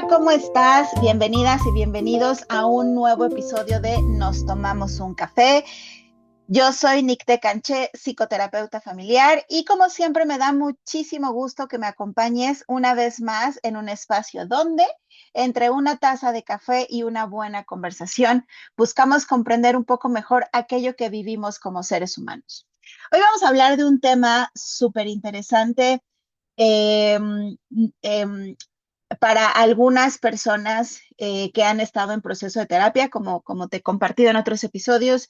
Hola, ¿cómo estás? Bienvenidas y bienvenidos a un nuevo episodio de Nos Tomamos un Café. Yo soy Nicte Canché, psicoterapeuta familiar, y como siempre me da muchísimo gusto que me acompañes una vez más en un espacio donde, entre una taza de café y una buena conversación, buscamos comprender un poco mejor aquello que vivimos como seres humanos. Hoy vamos a hablar de un tema súper interesante. em, em, para algunas personas que han estado en proceso de terapia, como te he compartido en otros episodios.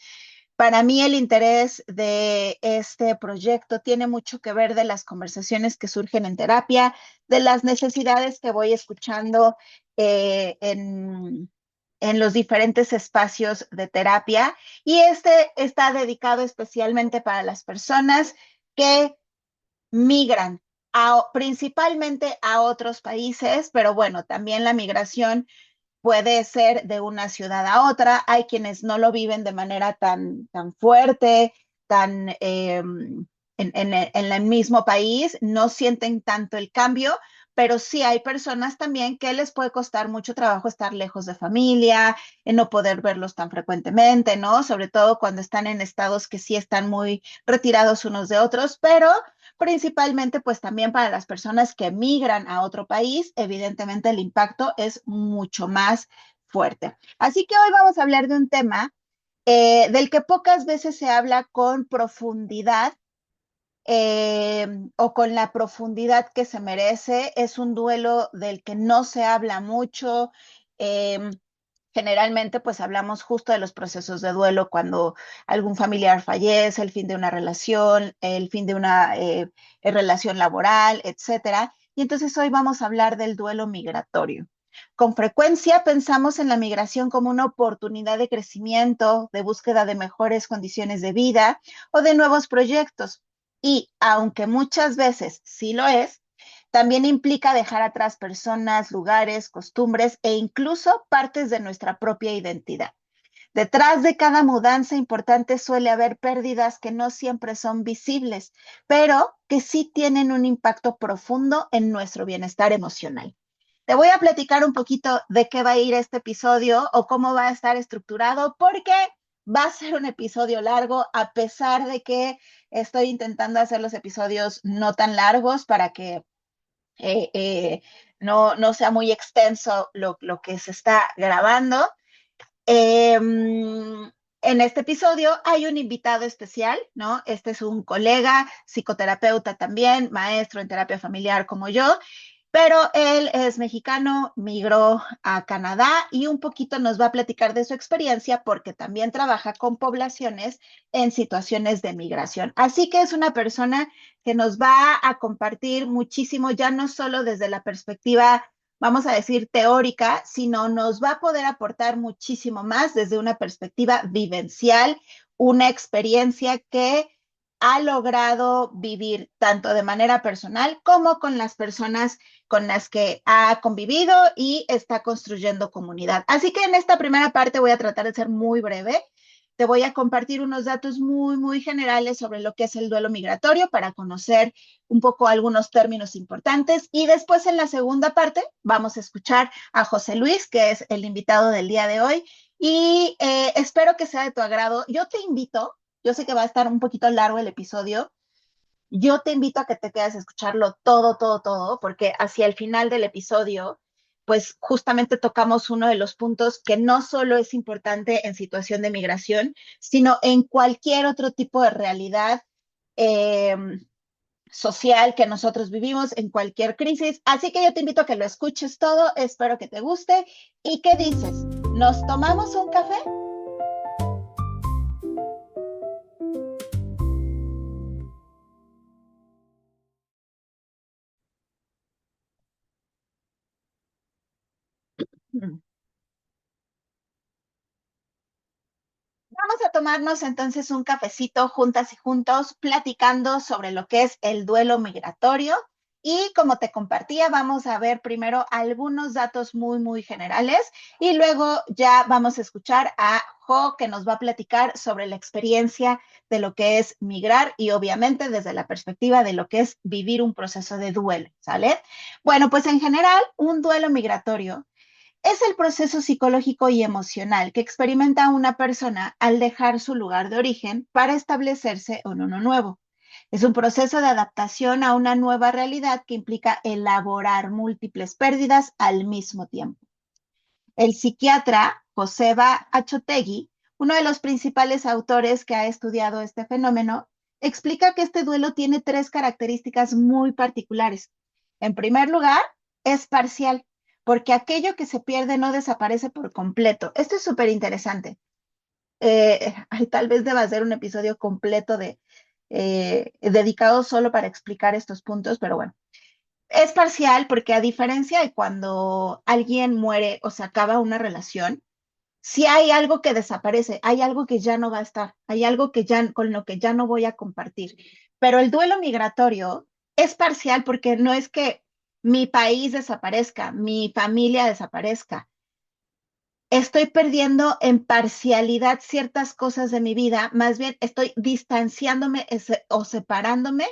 Para mí el interés de este proyecto tiene mucho que ver de las conversaciones que surgen en terapia, de las necesidades que voy escuchando eh, en, en los diferentes espacios de terapia. Y este está dedicado especialmente para las personas que migran principalmente a otros países, pero bueno, también la migración puede ser de una ciudad a otra. Hay quienes no lo viven de manera tan fuerte, tan en el mismo país, no sienten tanto el cambio, pero sí hay personas también que les puede costar mucho trabajo estar lejos de familia, en no poder verlos tan frecuentemente, ¿no? Sobre todo cuando están en estados que sí están muy retirados unos de otros, pero principalmente pues también para las personas que migran a otro país, evidentemente el impacto es mucho más fuerte. Así que hoy vamos a hablar de un tema del que pocas veces se habla con profundidad o con la profundidad que se merece. Es un duelo del que no se habla mucho. Eh, Generalmente, pues hablamos justo de los procesos de duelo cuando algún familiar fallece, el fin de una relación, el fin de una relación laboral, etcétera. Y entonces hoy vamos a hablar del duelo migratorio. Con frecuencia pensamos en la migración como una oportunidad de crecimiento, de búsqueda de mejores condiciones de vida o de nuevos proyectos. Y aunque muchas veces sí lo es, también implica dejar atrás personas, lugares, costumbres e incluso partes de nuestra propia identidad. Detrás de cada mudanza importante suele haber pérdidas que no siempre son visibles, pero que sí tienen un impacto profundo en nuestro bienestar emocional. Te voy a platicar un poquito de qué va a ir este episodio o cómo va a estar estructurado, porque va a ser un episodio largo, a pesar de que estoy intentando hacer los episodios no tan largos para que eh, eh, no sea muy extenso lo que se está grabando. En este episodio hay un invitado especial, ¿no? Este es un colega, psicoterapeuta también, maestro en terapia familiar como yo, pero él es mexicano, migró a Canadá y un poquito nos va a platicar de su experiencia porque también trabaja con poblaciones en situaciones de migración. Así que es una persona que nos va a compartir muchísimo, ya no solo desde la perspectiva, vamos a decir, teórica, sino nos va a poder aportar muchísimo más desde una perspectiva vivencial, una experiencia que ha logrado vivir tanto de manera personal como con las personas con las que ha convivido y está construyendo comunidad. Así que en esta primera parte voy a tratar de ser muy breve. Te voy a compartir unos datos muy generales sobre lo que es el duelo migratorio para conocer un poco algunos términos importantes. Y después en la segunda parte vamos a escuchar a José Luis, que es el invitado del día de hoy. Y espero que sea de tu agrado. Yo te invito, yo sé que va a estar un poquito largo el episodio, yo te invito a que te quedes a escucharlo todo, porque hacia el final del episodio, pues justamente tocamos uno de los puntos que no solo es importante en situación de migración, sino en cualquier otro tipo de realidad eh, social que nosotros vivimos, en cualquier crisis. Así que yo te invito a que lo escuches todo, espero que te guste. ¿Y qué dices? ¿Nos tomamos un café? Vamos a tomarnos entonces un cafecito juntas y juntos, platicando sobre lo que es el duelo migratorio. Y como te compartía, vamos a ver primero algunos datos muy, muy generales y luego ya vamos a escuchar a Jo, que nos va a platicar sobre la experiencia de lo que es migrar y obviamente desde la perspectiva de lo que es vivir un proceso de duelo, ¿sale? Bueno, pues en general, un duelo migratorio es el proceso psicológico y emocional que experimenta una persona al dejar su lugar de origen para establecerse en uno nuevo. Es un proceso de adaptación a una nueva realidad que implica elaborar múltiples pérdidas al mismo tiempo. El psiquiatra Joseba Achotegui, uno de los principales autores que ha estudiado este fenómeno, explica que este duelo tiene tres características muy particulares. En primer lugar, es parcial, porque aquello que se pierde no desaparece por completo. Esto es súper interesante. Tal vez deba ser un episodio completo dedicado solo para explicar estos puntos, pero bueno. Es parcial porque a diferencia de cuando alguien muere o se acaba una relación, si hay algo que desaparece, hay algo que ya no va a estar, hay algo que ya con lo que ya no voy a compartir. Pero el duelo migratorio es parcial porque no es que mi país desaparezca, mi familia desaparezca. Estoy perdiendo en parcialidad ciertas cosas de mi vida, más bien estoy distanciándome o separándome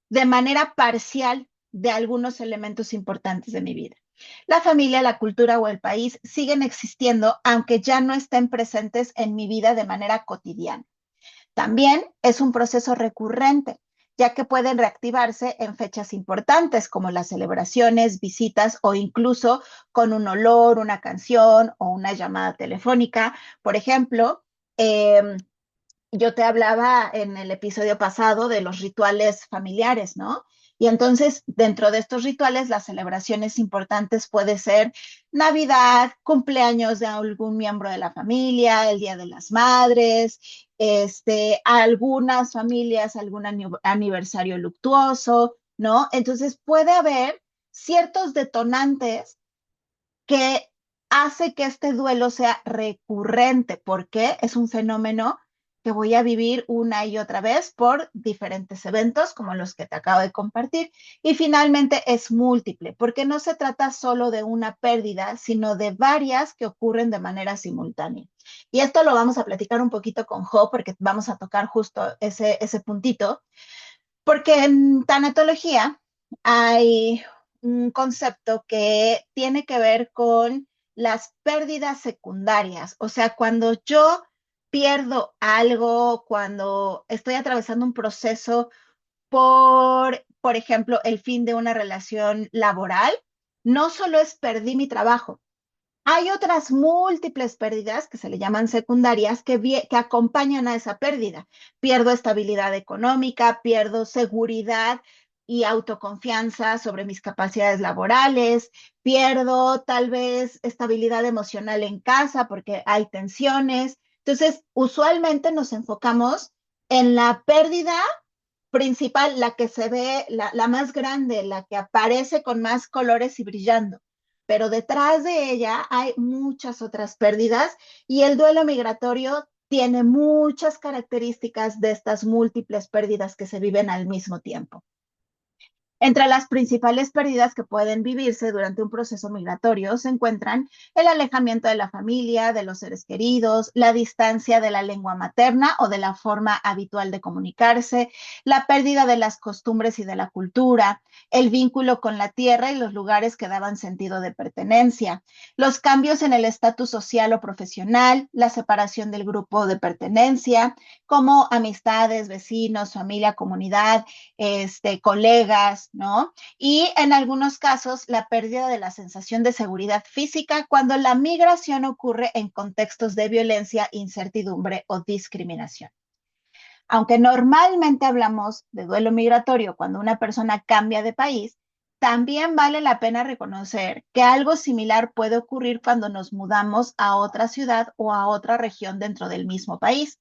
de manera parcial de algunos elementos importantes de mi vida. La familia, la cultura o el país siguen existiendo, aunque ya no estén presentes en mi vida de manera cotidiana. También es un proceso recurrente, ya que pueden reactivarse en fechas importantes como las celebraciones, visitas o incluso con un olor, una canción o una llamada telefónica. Por ejemplo, eh, yo te hablaba en el episodio pasado de los rituales familiares, ¿no? Y entonces, dentro de estos rituales, las celebraciones importantes puede ser Navidad, cumpleaños de algún miembro de la familia, el Día de las Madres, algunas familias, algún aniversario luctuoso, ¿no? Entonces, puede haber ciertos detonantes que hace que este duelo sea recurrente, porque es un fenómeno que voy a vivir una y otra vez por diferentes eventos como los que te acabo de compartir. Y finalmente es múltiple, porque no se trata solo de una pérdida, sino de varias que ocurren de manera simultánea. Y esto lo vamos a platicar un poquito con Jo, porque vamos a tocar justo ese puntito, porque en tanatología hay un concepto que tiene que ver con las pérdidas secundarias, o sea, cuando yo pierdo algo, cuando estoy atravesando un proceso por ejemplo, el fin de una relación laboral, no solo es perdí mi trabajo, hay otras múltiples pérdidas que se le llaman secundarias que acompañan a esa pérdida. Pierdo estabilidad económica, pierdo seguridad y autoconfianza sobre mis capacidades laborales, pierdo tal vez estabilidad emocional en casa porque hay tensiones. Entonces, usualmente nos enfocamos en la pérdida principal, la que se ve, la más grande, la que aparece con más colores y brillando. Pero detrás de ella hay muchas otras pérdidas y el duelo migratorio tiene muchas características de estas múltiples pérdidas que se viven al mismo tiempo. Entre las principales pérdidas que pueden vivirse durante un proceso migratorio se encuentran el alejamiento de la familia, de los seres queridos, la distancia de la lengua materna o de la forma habitual de comunicarse, la pérdida de las costumbres y de la cultura, el vínculo con la tierra y los lugares que daban sentido de pertenencia, los cambios en el estatus social o profesional, la separación del grupo de pertenencia, como amistades, vecinos, familia, comunidad, colegas, ¿no? Y en algunos casos, la pérdida de la sensación de seguridad física cuando la migración ocurre en contextos de violencia, incertidumbre o discriminación. Aunque normalmente hablamos de duelo migratorio cuando una persona cambia de país, también vale la pena reconocer que algo similar puede ocurrir cuando nos mudamos a otra ciudad o a otra región dentro del mismo país.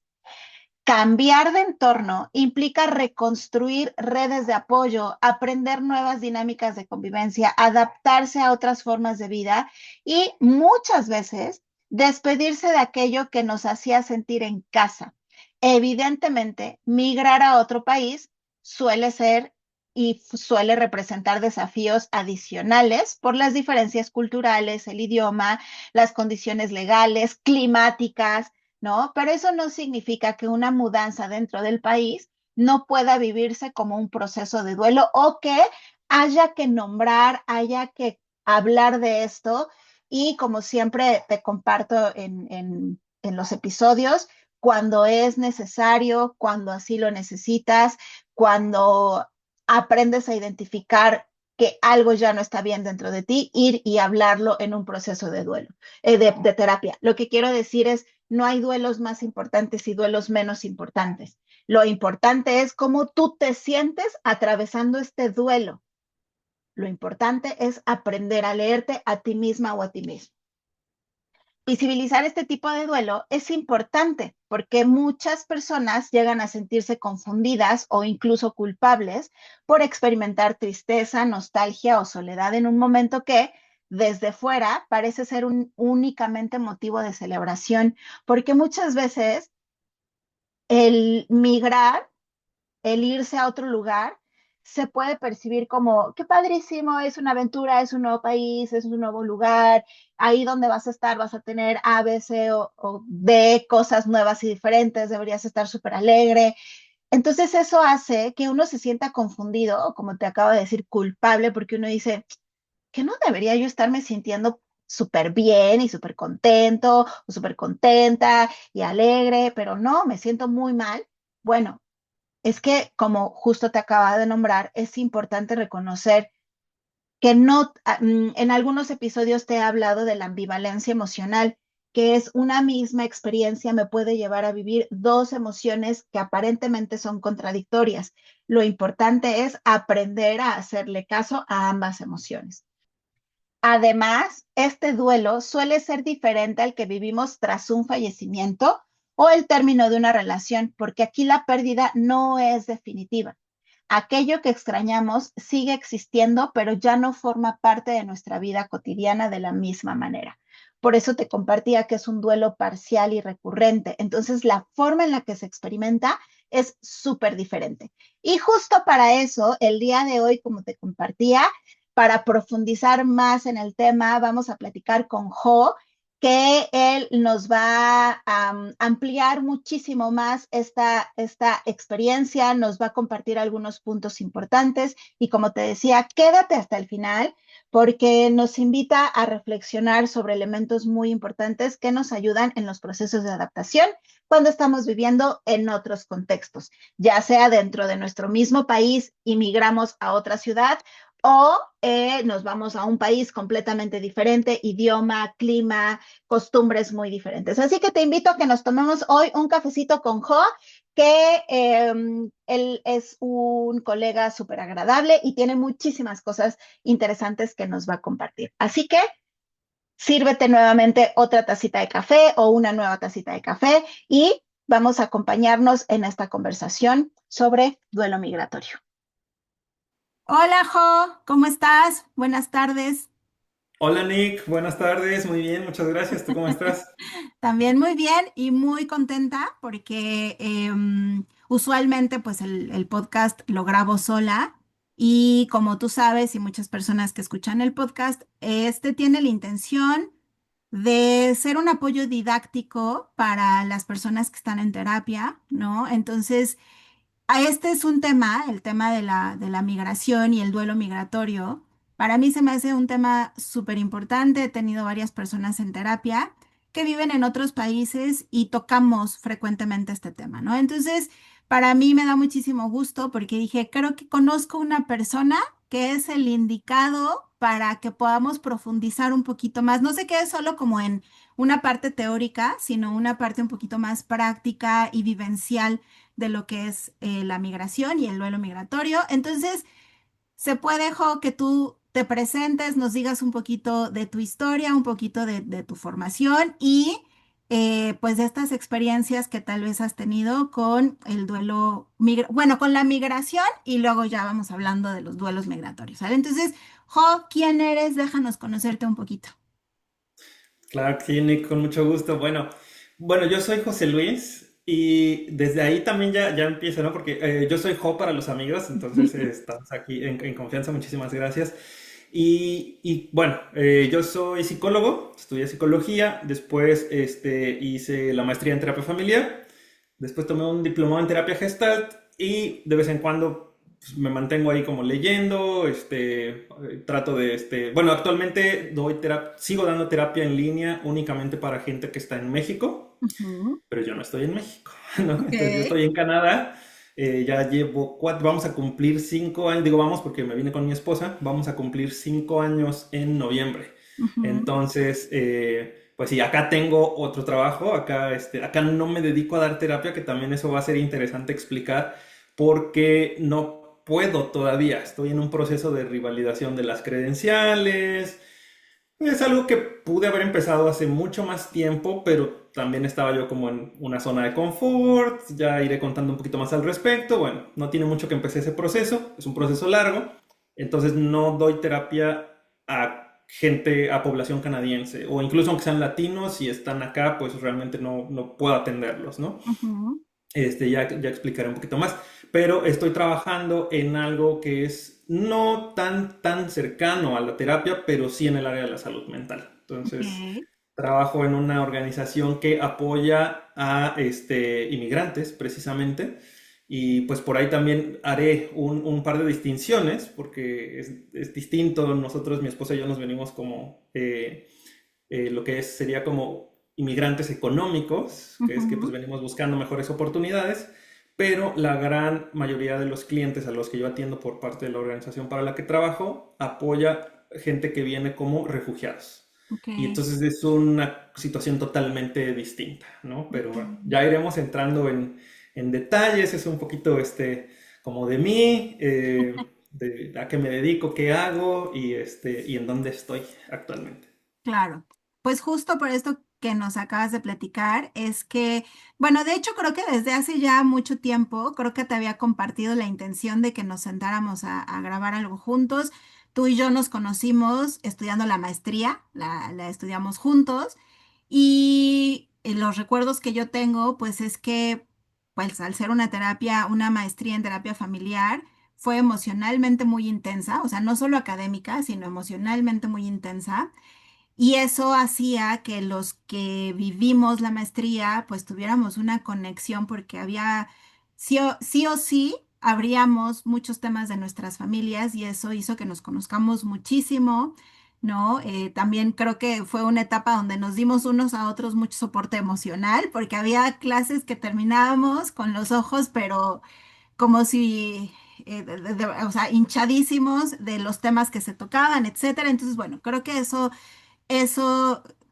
Cambiar de entorno implica reconstruir redes de apoyo, aprender nuevas dinámicas de convivencia, adaptarse a otras formas de vida y muchas veces despedirse de aquello que nos hacía sentir en casa. Evidentemente, migrar a otro país suele ser y suele representar desafíos adicionales por las diferencias culturales, el idioma, las condiciones legales, climáticas, ¿no? Pero eso no significa que una mudanza dentro del país no pueda vivirse como un proceso de duelo o que haya que nombrar, haya que hablar de esto. Y como siempre te comparto en los episodios, cuando es necesario, cuando así lo necesitas, cuando aprendes a identificar que algo ya no está bien dentro de ti, ir y hablarlo en un proceso de duelo, de terapia. Lo que quiero decir es, no hay duelos más importantes y duelos menos importantes. Lo importante es cómo tú te sientes atravesando este duelo. Lo importante es aprender a leerte a ti misma o a ti mismo. Visibilizar este tipo de duelo es importante porque muchas personas llegan a sentirse confundidas o incluso culpables por experimentar tristeza, nostalgia o soledad en un momento que desde fuera parece ser un únicamente motivo de celebración, porque muchas veces el migrar, el irse a otro lugar, se puede percibir como, qué padrísimo, es una aventura, es un nuevo país, es un nuevo lugar, ahí donde vas a estar vas a tener A, B, C o D, cosas nuevas y diferentes, deberías estar súper alegre. Entonces eso hace que uno se sienta confundido, o como te acabo de decir, culpable, porque uno dice, que no debería yo estarme sintiendo súper bien y súper contento o súper contenta y alegre, pero no, me siento muy mal. Bueno, es que, como justo te acaba de nombrar, es importante reconocer que no, en algunos episodios te he hablado de la ambivalencia emocional, que es una misma experiencia me puede llevar a vivir dos emociones que aparentemente son contradictorias. Lo importante es aprender a hacerle caso a ambas emociones. Además, este duelo suele ser diferente al que vivimos tras un fallecimiento o el término de una relación, porque aquí la pérdida no es definitiva. Aquello que extrañamos sigue existiendo, pero ya no forma parte de nuestra vida cotidiana de la misma manera. Por eso te compartía que es un duelo parcial y recurrente. Entonces, la forma en la que se experimenta es súper diferente. Y justo para eso, el día de hoy, como te compartía, para profundizar más en el tema, vamos a platicar con Jo, que él nos va a ampliar muchísimo más esta experiencia, nos va a compartir algunos puntos importantes y como te decía, quédate hasta el final porque nos invita a reflexionar sobre elementos muy importantes que nos ayudan en los procesos de adaptación cuando estamos viviendo en otros contextos, ya sea dentro de nuestro mismo país y migramos a otra ciudad o nos vamos a un país completamente diferente, idioma, clima, costumbres muy diferentes. Así que te invito a que nos tomemos hoy un cafecito con Jo, que él es un colega súper agradable y tiene muchísimas cosas interesantes que nos va a compartir. Así que sírvete nuevamente otra tacita de café o una nueva tacita de café y vamos a acompañarnos en esta conversación sobre duelo migratorio. Hola, Jo, ¿cómo estás? Buenas tardes. Hola Nick, buenas tardes, muy bien, muchas gracias. ¿Tú cómo estás? También muy bien y muy contenta porque usualmente pues el podcast lo grabo sola y como tú sabes y muchas personas que escuchan el podcast, este tiene la intención de ser un apoyo didáctico para las personas que están en terapia, ¿no? Entonces, este es un tema, el tema de la migración y el duelo migratorio. Para mí se me hace un tema súper importante. He tenido varias personas en terapia que viven en otros países y tocamos frecuentemente este tema, ¿no? Entonces, para mí me da muchísimo gusto porque dije, creo que conozco una persona que es el indicado para que podamos profundizar un poquito más. No se quede solo como en una parte teórica, sino una parte un poquito más práctica y vivencial de lo que es la migración y el duelo migratorio. Entonces, se puede, Jo, que tú te presentes, nos digas un poquito de tu historia, un poquito de tu formación y pues de estas experiencias que tal vez has tenido con el duelo, bueno, con la migración y luego ya vamos hablando de los duelos migratorios, ¿sale? Entonces, Jo, ¿quién eres? Déjanos conocerte un poquito. Claro que sí, Nick, con mucho gusto. Bueno, yo soy José Luis Y desde ahí también ya empieza, ¿no? Porque yo soy Jo para los amigos, entonces estamos aquí en confianza, muchísimas gracias. Bueno, yo soy psicólogo, estudié psicología, después hice la maestría en terapia familiar, después tomé un diplomado en terapia Gestalt y de vez en cuando pues, me mantengo ahí como leyendo, trato de, bueno, actualmente sigo dando terapia en línea únicamente para gente que está en México, Ujú. pero yo no estoy en México, ¿no? Ok. Entonces yo estoy en Canadá, ya llevo vamos a cumplir 5 años, digo vamos porque me vine con mi esposa, vamos a cumplir 5 años en noviembre. Ujú. Entonces, pues sí, acá tengo otro trabajo, acá no me dedico a dar terapia, que también eso va a ser interesante explicar, porque no puedo todavía, estoy en un proceso de revalidación de las credenciales. Es algo que pude haber empezado hace mucho más tiempo, pero también estaba yo como en una zona de confort, ya iré contando un poquito más al respecto. Bueno, no tiene mucho que empecé ese proceso, es un proceso largo, entonces no doy terapia a gente, a población canadiense, o incluso aunque sean latinos y están acá, pues realmente no puedo atenderlos, ¿no? Ujú. Ya explicaré un poquito más, pero estoy trabajando en algo que es no tan cercano a la terapia, pero sí en el área de la salud mental. Entonces, Ok. trabajo en una organización que apoya a inmigrantes, precisamente, y pues por ahí también haré un par de distinciones, porque es distinto. Nosotros, mi esposa y yo, nos venimos como lo que sería como inmigrantes económicos, que es que pues Ujú. venimos buscando mejores oportunidades, pero la gran mayoría de los clientes a los que yo atiendo por parte de la organización para la que trabajo apoya gente que viene como refugiados. Ok. Y entonces es una situación totalmente distinta, ¿no? Pero Ok. bueno, ya iremos entrando en detalles, es un poquito como de mí, de a qué me dedico, qué hago y en dónde estoy actualmente. Claro, pues justo por esto que nos acabas de platicar es que, bueno, de hecho creo que desde hace ya mucho tiempo, creo que te había compartido la intención de que nos sentáramos a grabar algo juntos. Tú y yo nos conocimos estudiando la maestría, la estudiamos juntos y los recuerdos que yo tengo, pues es que, pues al ser una terapia, una maestría en terapia familiar, fue emocionalmente muy intensa, o sea, no solo académica, sino emocionalmente muy intensa. Y eso hacía que los que vivimos la maestría, pues tuviéramos una conexión porque había, sí o sí, abríamos muchos temas de nuestras familias y eso hizo que nos conozcamos muchísimo, ¿no? También creo que fue una etapa donde nos dimos unos a otros mucho soporte emocional porque había clases que terminábamos con los ojos, pero como si, o sea, hinchadísimos de los temas que se tocaban, etcétera. Entonces, bueno, creo que eso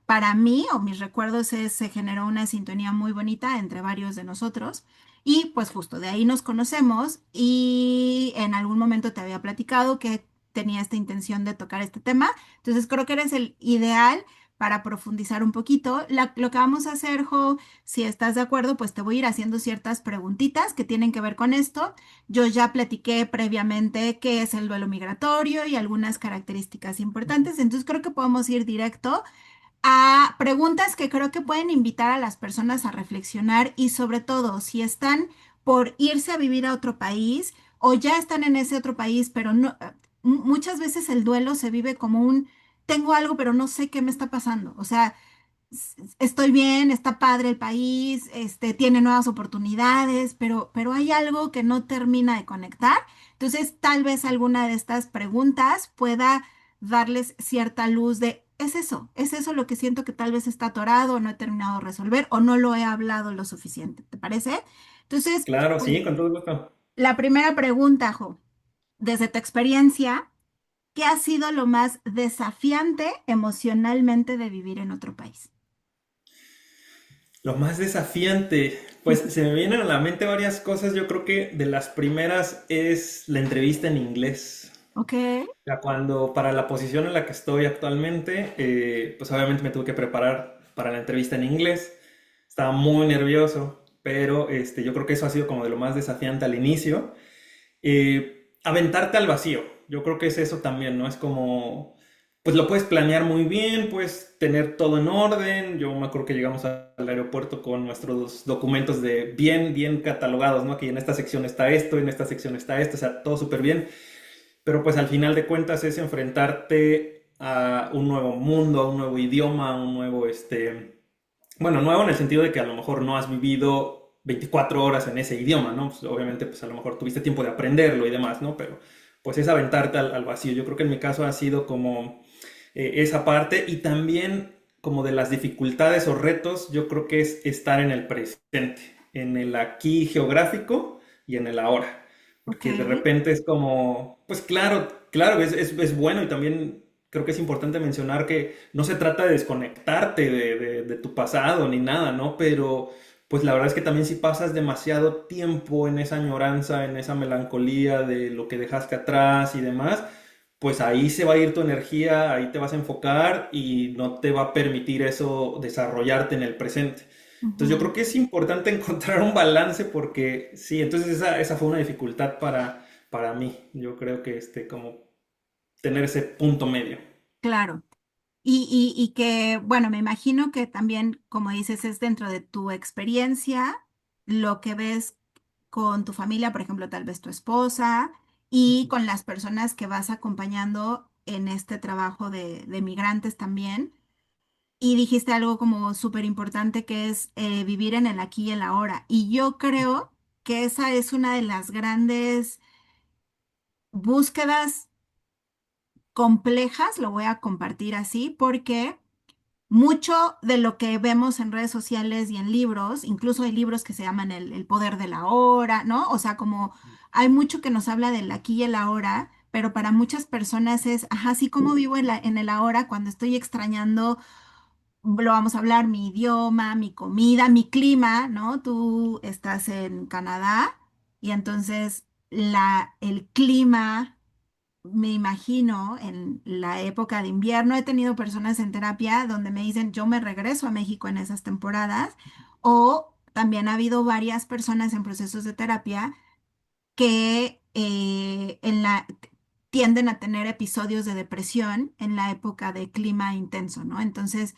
para mí, o mis recuerdos, se generó una sintonía muy bonita entre varios de nosotros. Y pues justo de ahí nos conocemos y en algún momento te había platicado que tenía esta intención de tocar este tema. Entonces creo que eres el ideal para profundizar un poquito. Lo que vamos a hacer, Jo, si estás de acuerdo, pues te voy a ir haciendo ciertas preguntitas que tienen que ver con esto. Yo ya platiqué previamente qué es el duelo migratorio y algunas características importantes, entonces creo que podemos ir directo a preguntas que creo que pueden invitar a las personas a reflexionar y sobre todo si están por irse a vivir a otro país o ya están en ese otro país, pero no, muchas veces el duelo se vive como un tengo algo, pero no sé qué me está pasando. O sea, estoy bien, está padre el país, tiene nuevas oportunidades, pero hay algo que no termina de conectar. Entonces, tal vez alguna de estas preguntas pueda darles cierta luz de, es eso lo que siento que tal vez está atorado, no he terminado de resolver o no lo he hablado lo suficiente, ¿te parece? Entonces, Claro, pues, sí, con todo gusto. la primera pregunta, Jo, desde tu experiencia, ¿qué ha sido lo más desafiante emocionalmente de vivir en otro país? Lo más desafiante, pues se me vienen a la mente varias cosas. Yo creo que de las primeras es la entrevista en inglés. Ok. Ya cuando para la posición en la que estoy actualmente, pues obviamente me tuve que preparar para la entrevista en inglés. Estaba muy nervioso, pero yo creo que eso ha sido como de lo más desafiante al inicio. Aventarte al vacío, yo creo que es eso también, ¿no? Es como pues lo puedes planear muy bien, puedes tener todo en orden. Yo me acuerdo que llegamos al aeropuerto con nuestros documentos de bien, bien catalogados, ¿no? Que en esta sección está esto, en esta sección está esto, o sea, todo súper bien. Pero pues al final de cuentas es enfrentarte a un nuevo mundo, a un nuevo idioma, a un nuevo, bueno, nuevo en el sentido de que a lo mejor no has vivido 24 horas en ese idioma, ¿no? Pues, obviamente, pues a lo mejor tuviste tiempo de aprenderlo y demás, ¿no? Pero pues es aventarte al vacío. Yo creo que en mi caso ha sido como esa parte y también como de las dificultades o retos, yo creo que es estar en el presente, en el aquí geográfico y en el ahora. Ok. Porque de repente es como, pues claro, claro, es bueno y también creo que es importante mencionar que no se trata de desconectarte de tu pasado ni nada, ¿no? Pero pues la verdad es que también si pasas demasiado tiempo en esa añoranza, en esa melancolía de lo que dejaste atrás y demás, pues ahí se va a ir tu energía, ahí te vas a enfocar y no te va a permitir eso desarrollarte en el presente. Entonces yo Ujú. creo que es importante encontrar un balance porque sí, entonces esa fue una dificultad para mí. Yo creo que como tener ese punto medio. Claro. Y que, bueno, me imagino que también, como dices, es dentro de tu experiencia lo que ves con tu familia, por ejemplo, tal vez tu esposa, y con las personas que vas acompañando en este trabajo de migrantes también. Y dijiste algo como súper importante que es vivir en el aquí y el ahora. Y yo creo que esa es una de las grandes búsquedas complejas, lo voy a compartir así, porque mucho de lo que vemos en redes sociales y en libros, incluso hay libros que se llaman el poder de la hora, ¿no? O sea, como hay mucho que nos habla del aquí y el ahora, pero para muchas personas es, ajá, sí, ¿cómo vivo en el ahora cuando estoy extrañando, lo vamos a hablar, mi idioma, mi comida, mi clima, ¿no? Tú estás en Canadá y entonces el clima me imagino en la época de invierno, he tenido personas en terapia donde me dicen, yo me regreso a México en esas temporadas, o también ha habido varias personas en procesos de terapia que tienden a tener episodios de depresión en la época de clima intenso, ¿no? Entonces,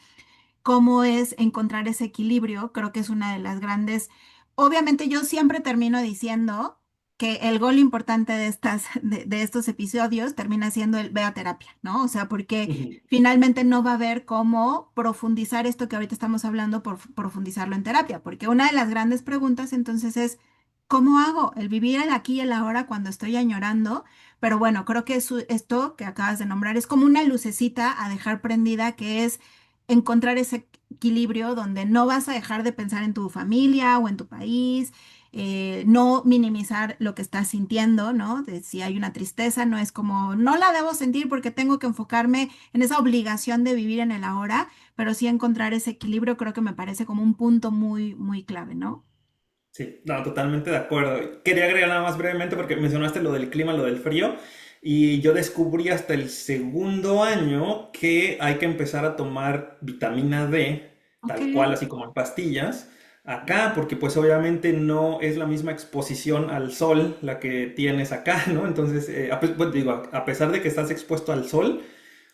cómo es encontrar ese equilibrio, creo que es una de las grandes. Obviamente yo siempre termino diciendo que el gol importante de estos episodios termina siendo el ve a terapia, ¿no? O sea, porque Ujú. finalmente no va a haber cómo profundizar esto que ahorita estamos hablando por profundizarlo en terapia, porque una de las grandes preguntas entonces es, ¿cómo hago el vivir el aquí y el ahora cuando estoy añorando? Pero bueno, creo que esto que acabas de nombrar es como una lucecita a dejar prendida, que es encontrar ese equilibrio donde no vas a dejar de pensar en tu familia o en tu país, no minimizar lo que estás sintiendo, ¿no? De si hay una tristeza, no es como, no la debo sentir porque tengo que enfocarme en esa obligación de vivir en el ahora, pero sí encontrar ese equilibrio creo que me parece como un punto muy, muy clave, ¿no? Sí, no, totalmente de acuerdo. Quería agregar nada más brevemente porque mencionaste lo del clima, lo del frío, y yo descubrí hasta el segundo año que hay que empezar a tomar vitamina D, Ok. tal cual, así como en pastillas, acá, porque pues obviamente no es la misma exposición al sol la que tienes acá, ¿no? Entonces, pues, digo, a pesar de que estás expuesto al sol,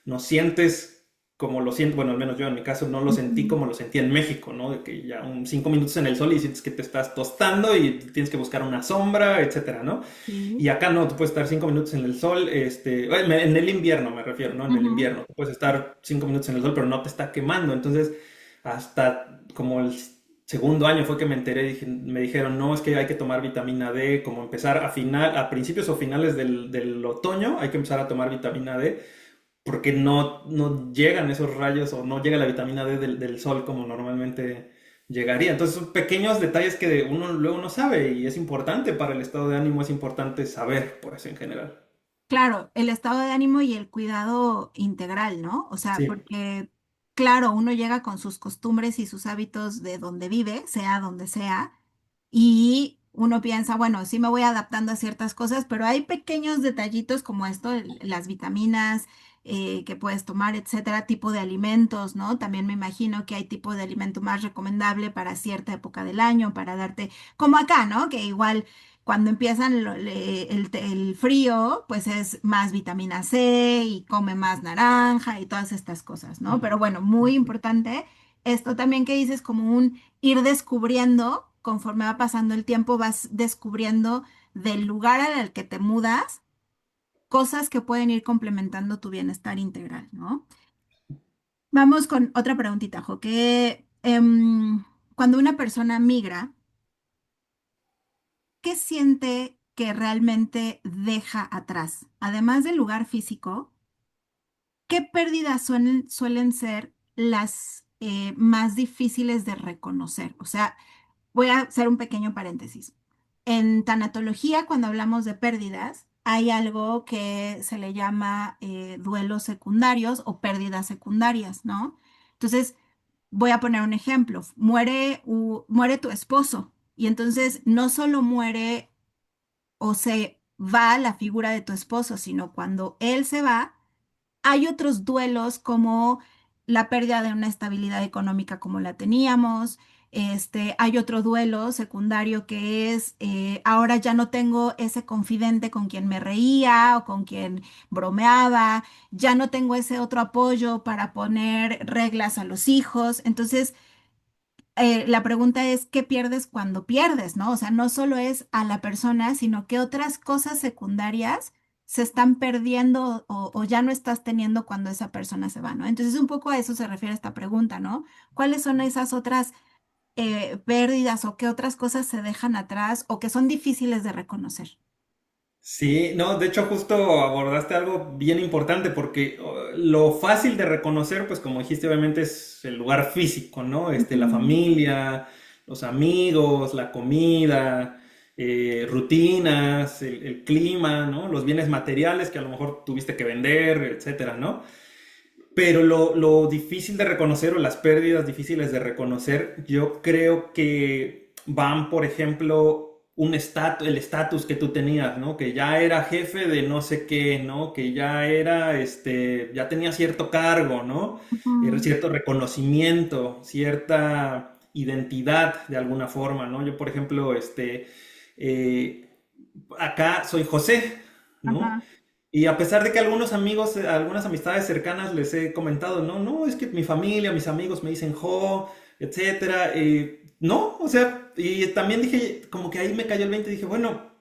no sientes como lo siento, bueno, al menos yo en mi caso no lo sentí Ujú. como lo sentí en México, ¿no? De que ya 5 minutos en el sol y sientes que te estás tostando y tienes que buscar una sombra, etcétera, ¿no? Sí. Y acá no, tú puedes estar 5 minutos en el sol, en el invierno me refiero, ¿no? En el Ujú. invierno, tú puedes estar 5 minutos en el sol, pero no te está quemando, entonces hasta como el segundo año fue que me enteré, me dijeron, no, es que hay que tomar vitamina D, como empezar a principios o finales del otoño, hay que empezar a tomar vitamina D porque no llegan esos rayos o no llega la vitamina D del sol como normalmente llegaría. Entonces son pequeños detalles que uno luego no sabe y es importante para el estado de ánimo, es importante saber, pues en general. Claro, el estado de ánimo y el cuidado integral, ¿no? O sea, Sí. porque, claro, uno llega con sus costumbres y sus hábitos de donde vive, sea donde sea, y uno piensa, bueno, sí me voy adaptando a ciertas cosas, pero hay pequeños detallitos como esto, las vitaminas que puedes tomar, etcétera, tipo de alimentos, ¿no? También me imagino que hay tipo de alimento más recomendable para cierta época del año, para darte, como acá, ¿no? Que igual cuando empiezan el frío, pues es más vitamina C y come más naranja y todas estas cosas, ¿no? Pero bueno, muy importante esto también que dices como un ir descubriendo, conforme va pasando el tiempo, vas descubriendo del lugar al que te mudas, cosas que pueden ir complementando tu bienestar integral, ¿no? Vamos con otra preguntita, Jo, que cuando una persona migra, ¿qué siente que realmente deja atrás? Además del lugar físico, ¿qué pérdidas suelen ser las más difíciles de reconocer? O sea, voy a hacer un pequeño paréntesis. En tanatología, cuando hablamos de pérdidas, hay algo que se le llama duelos secundarios o pérdidas secundarias, ¿no? Entonces, voy a poner un ejemplo. Muere tu esposo y entonces no solo muere o se va la figura de tu esposo, sino cuando él se va, hay otros duelos como la pérdida de una estabilidad económica como la teníamos. Hay otro duelo secundario que es ahora ya no tengo ese confidente con quien me reía o con quien bromeaba, ya no tengo ese otro apoyo para poner reglas a los hijos. Entonces, la pregunta es, ¿qué pierdes cuando pierdes, no? O sea, no solo es a la persona, sino que otras cosas secundarias se están perdiendo o ya no estás teniendo cuando esa persona se va, ¿no? Entonces, un poco a eso se refiere esta pregunta, ¿no? ¿Cuáles son esas otras pérdidas o qué otras cosas se dejan atrás o que son difíciles de reconocer? Sí, no, de hecho justo abordaste algo bien importante porque lo fácil de reconocer, pues como dijiste, obviamente es el lugar físico, ¿no? La Ujú, familia, los amigos, la comida, rutinas, el clima, ¿no? Los bienes materiales que a lo mejor tuviste que vender, etcétera, ¿no? Pero lo difícil de reconocer o las pérdidas difíciles de reconocer, yo creo que van, por ejemplo, el estatus que tú tenías, ¿no? Que ya era jefe de no sé qué, ¿no? Que ya era, ya tenía cierto cargo, ¿no? Era ujú, cierto reconocimiento, cierta identidad de alguna forma, ¿no? Yo, por ejemplo, eh, acá soy José, ¿no? ajá, Y a pesar de que algunos amigos, algunas amistades cercanas les he comentado, no, no, es que mi familia, mis amigos me dicen Jo, etcétera. No, o sea, y también dije, como que ahí me cayó el 20 y dije, bueno,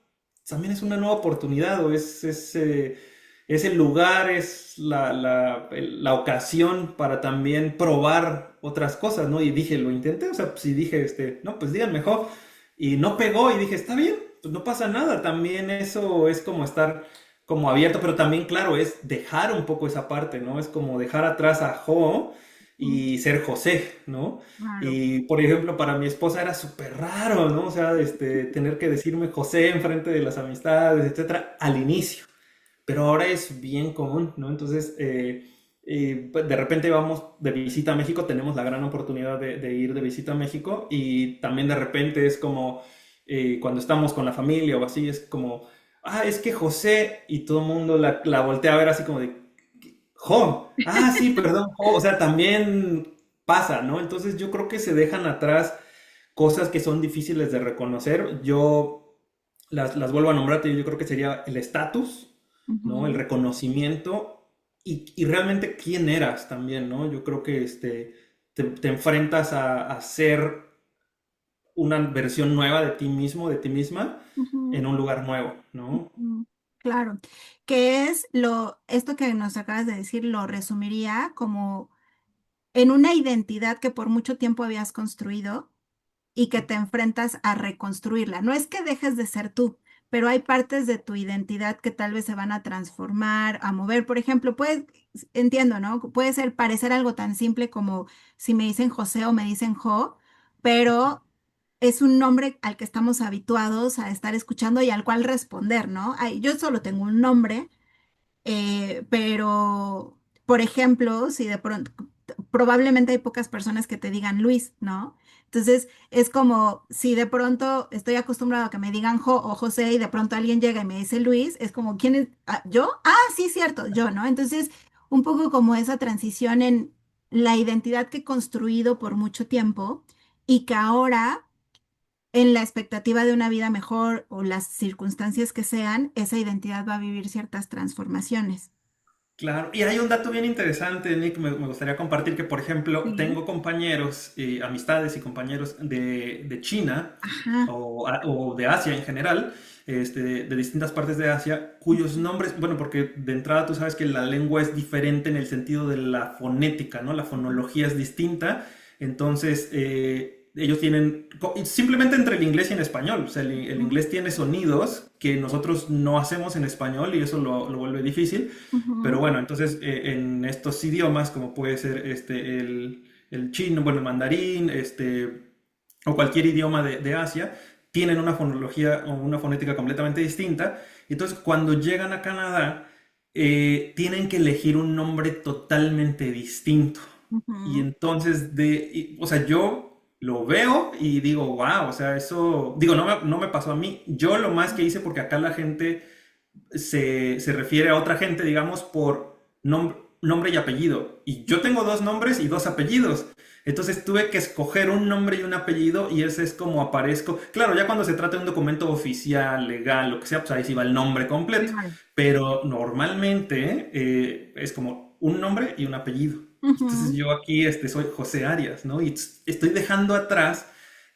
también es una nueva oportunidad, o es el lugar, es la ocasión para también probar otras cosas, ¿no? Y dije, lo intenté, o sea, pues, y dije, no, pues díganme Jo, y no pegó, y dije, está bien, pues no pasa nada, también eso es como estar como abierto, pero también, claro, es dejar un poco esa parte, ¿no? Es como dejar atrás a Jo ujú, y ser José, ¿no? claro. Y, por ejemplo, para mi esposa era súper raro, ¿no? O sea, tener que decirme José en frente de las amistades, etcétera, al inicio. Pero ahora es bien común, ¿no? Entonces, pues, de repente vamos de visita a México, tenemos la gran oportunidad de ir de visita a México y también de repente es como cuando estamos con la familia o así, es como, ah, es que José y todo el mundo la voltea a ver así como de, Jo, ah, sí, perdón, Jo, o sea, también pasa, ¿no? Entonces yo creo que se dejan atrás cosas que son difíciles de reconocer. Yo las vuelvo a nombrar, yo creo que sería el estatus, ¿no? El Ujú, reconocimiento y realmente quién eras también, ¿no? Yo creo que te enfrentas a ser una versión nueva de ti mismo, de ti misma, ujú. en un lugar nuevo, ¿no? Mm, claro, esto que nos acabas de decir, lo resumiría como en una identidad que por mucho tiempo habías construido y que te enfrentas a reconstruirla. No es que dejes de ser tú, pero hay partes de tu identidad que tal vez se van a transformar, a mover. Por ejemplo, entiendo, ¿no? Puede ser parecer algo tan simple como si me dicen José o me dicen Jo, pero es un nombre al que estamos habituados a estar escuchando y al cual responder, ¿no? Ay, yo solo tengo un nombre, pero, por ejemplo, si de pronto, probablemente hay pocas personas que te digan Luis, ¿no? Entonces, es como si de pronto estoy acostumbrado a que me digan Jo o José y de pronto alguien llega y me dice Luis, es como, ¿quién es? Ah, ¿yo? Ah, sí, cierto, yo, ¿no? Entonces, un poco como esa transición en la identidad que he construido por mucho tiempo y que ahora en la expectativa de una vida mejor o las circunstancias que sean, esa identidad va a vivir ciertas transformaciones. Claro, y hay un dato bien interesante, Nick, me gustaría compartir que, por ejemplo, Sí. tengo compañeros, amistades y compañeros de China Ajá. o de Asia en general, de distintas partes de Asia, cuyos nombres, bueno, porque de entrada tú sabes que la lengua es diferente en el sentido de la fonética, ¿no? La fonología es distinta, entonces ellos tienen, simplemente entre el inglés y en español, o sea, el Ujú, inglés tiene sonidos que nosotros no hacemos en español y eso lo vuelve difícil. Pero ujú, bueno, entonces en estos idiomas, como puede ser el chino, bueno, el mandarín, o cualquier idioma de Asia, tienen una fonología o una fonética completamente distinta. Entonces, cuando llegan a Canadá, tienen que elegir un nombre totalmente distinto. Y ujú. entonces, o sea, yo lo veo y digo, wow, o sea, eso, digo, no me pasó a mí. Yo lo más que hice, porque acá la gente se refiere a otra gente, digamos, por nombre y apellido. Y yo tengo dos nombres y dos apellidos. Entonces tuve que escoger un nombre y un apellido y ese es como aparezco. Claro, ya cuando se trata de un documento oficial, legal, lo que sea, pues ahí sí va el nombre completo. Claro. Pero normalmente es como un nombre y un apellido. Entonces Ujú, yo aquí soy José Arias, ¿no? Y estoy dejando atrás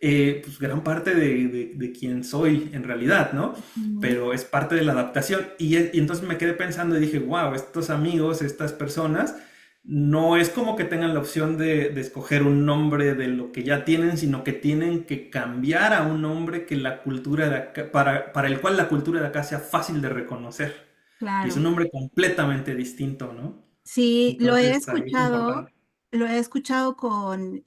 pues gran parte de quién soy en realidad, ¿no? ujú. Pero es parte de la adaptación. Y entonces me quedé pensando y dije, wow, estos amigos, estas personas, no es como que tengan la opción de escoger un nombre de lo que ya tienen, sino que tienen que cambiar a un nombre que la cultura de acá, para el cual la cultura de acá sea fácil de reconocer. Y es un Claro. nombre completamente distinto, ¿no? Sí, Entonces, ahí es importante. lo he escuchado con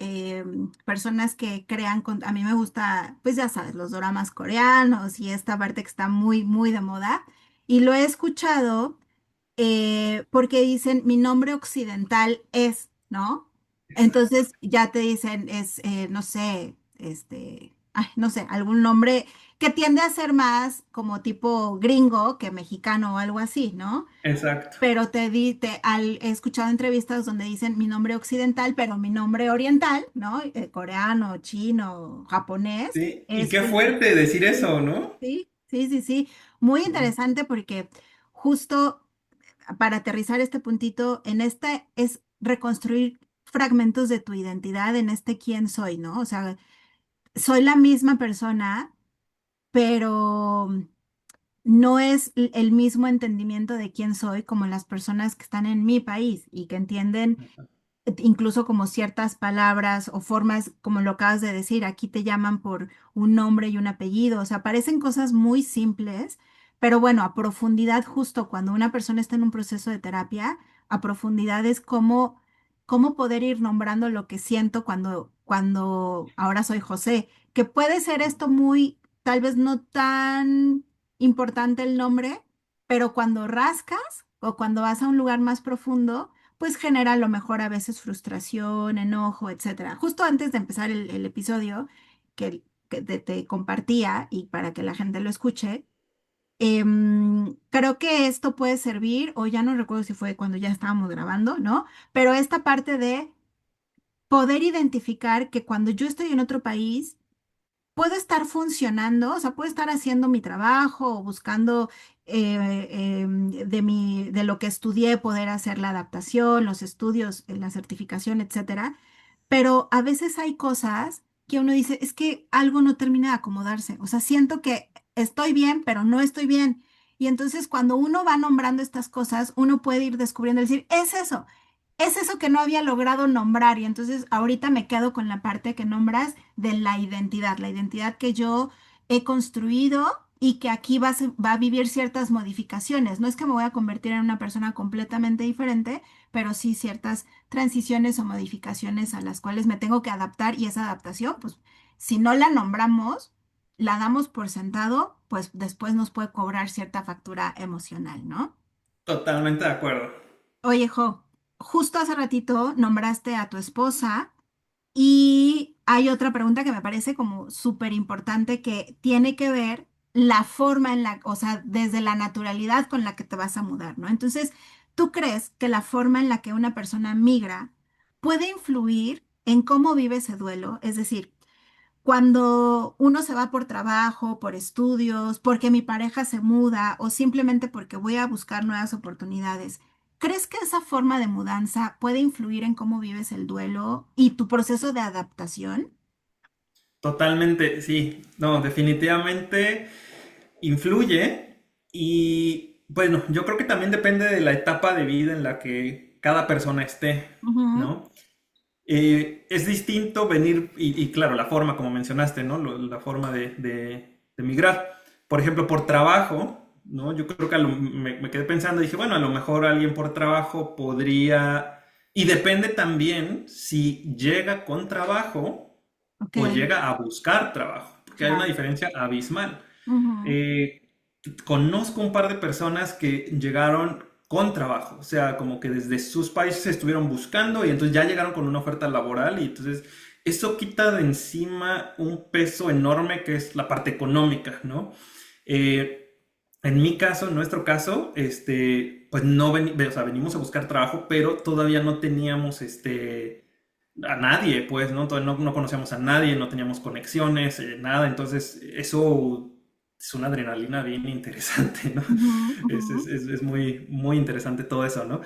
personas que crean, a mí me gusta, pues ya sabes, los doramas coreanos y esta parte que está muy, muy de moda. Y lo he escuchado porque dicen, mi nombre occidental es, ¿no? Exacto. Entonces ya te dicen, es, no sé, ay, no sé, algún nombre que tiende a ser más como tipo gringo que mexicano o algo así, ¿no? Exacto. Pero he escuchado entrevistas donde dicen mi nombre occidental, pero mi nombre oriental, ¿no? Coreano, chino, japonés, Sí, y es qué el, fuerte decir eso, ¿no? sí, sí, sí, sí. Muy Sí. interesante porque justo para aterrizar este puntito, en este es reconstruir fragmentos de tu identidad en este quién soy, ¿no? O sea, soy la misma persona, pero no es el mismo entendimiento de quién soy como las personas que están en mi país y que entienden incluso como ciertas palabras o formas, como lo acabas de decir, aquí te llaman por un nombre y un apellido, o sea, parecen cosas muy simples, pero bueno, a profundidad, justo cuando una persona está en un proceso de terapia, a profundidad es cómo poder ir nombrando lo que siento cuando ahora soy José, que puede ser esto muy, tal vez no tan importante el nombre, pero cuando rascas o cuando vas a un lugar más profundo, pues genera a lo mejor a veces frustración, enojo, etcétera. Justo antes de empezar el episodio que te compartía y para que la gente lo escuche, creo que esto puede servir, o ya no recuerdo si fue cuando ya estábamos grabando, ¿no? Pero esta parte de poder identificar que cuando yo estoy en otro país, puedo estar funcionando, o sea, puedo estar haciendo mi trabajo o buscando de lo que estudié, poder hacer la adaptación, los estudios, la certificación, etcétera. Pero a veces hay cosas que uno dice, es que algo no termina de acomodarse. O sea, siento que estoy bien, pero no estoy bien. Y entonces cuando uno va nombrando estas cosas, uno puede ir descubriendo, decir, es eso que no había logrado nombrar. Y entonces ahorita me quedo con la parte que nombras de la identidad que yo he construido y que aquí va a vivir ciertas modificaciones. No es que me voy a convertir en una persona completamente diferente, pero sí ciertas transiciones o modificaciones a las cuales me tengo que adaptar y esa adaptación, pues si no la nombramos, la damos por sentado, pues después nos puede cobrar cierta factura emocional, ¿no? Totalmente de acuerdo. Oye, Jo, justo hace ratito nombraste a tu esposa y hay otra pregunta que me parece como súper importante que tiene que ver la forma en la, o sea, desde la naturalidad con la que te vas a mudar, ¿no? Entonces, ¿tú crees que la forma en la que una persona migra puede influir en cómo vive ese duelo? Es decir, cuando uno se va por trabajo, por estudios, porque mi pareja se muda o simplemente porque voy a buscar nuevas oportunidades, ¿crees que esa forma de mudanza puede influir en cómo vives el duelo y tu proceso de adaptación? Totalmente, sí. No, definitivamente influye y bueno, yo creo que también depende de la etapa de vida en la que cada persona esté, Ujú, ¿no? Es distinto venir, y claro, la forma, como mencionaste, ¿no? La forma de migrar. Por ejemplo, por trabajo, ¿no? Yo creo que me quedé pensando, dije, bueno, a lo mejor alguien por trabajo podría, y depende también si llega con trabajo ok, o llega a buscar trabajo, porque hay una claro. diferencia abismal. Ujú, Eh, Conozco un par de personas que llegaron con trabajo, o sea, como que desde sus países estuvieron buscando y entonces ya llegaron con una oferta laboral y entonces eso quita de encima un peso enorme que es la parte económica, ¿no? Eh, en mi caso, en nuestro caso, pues no o sea, venimos a buscar trabajo, pero todavía no teníamos a nadie, pues, ¿no? Todavía no conocíamos a nadie, no teníamos conexiones, nada, entonces eso es una adrenalina bien interesante, ¿no? ujú, Es muy, muy interesante todo eso, ¿no?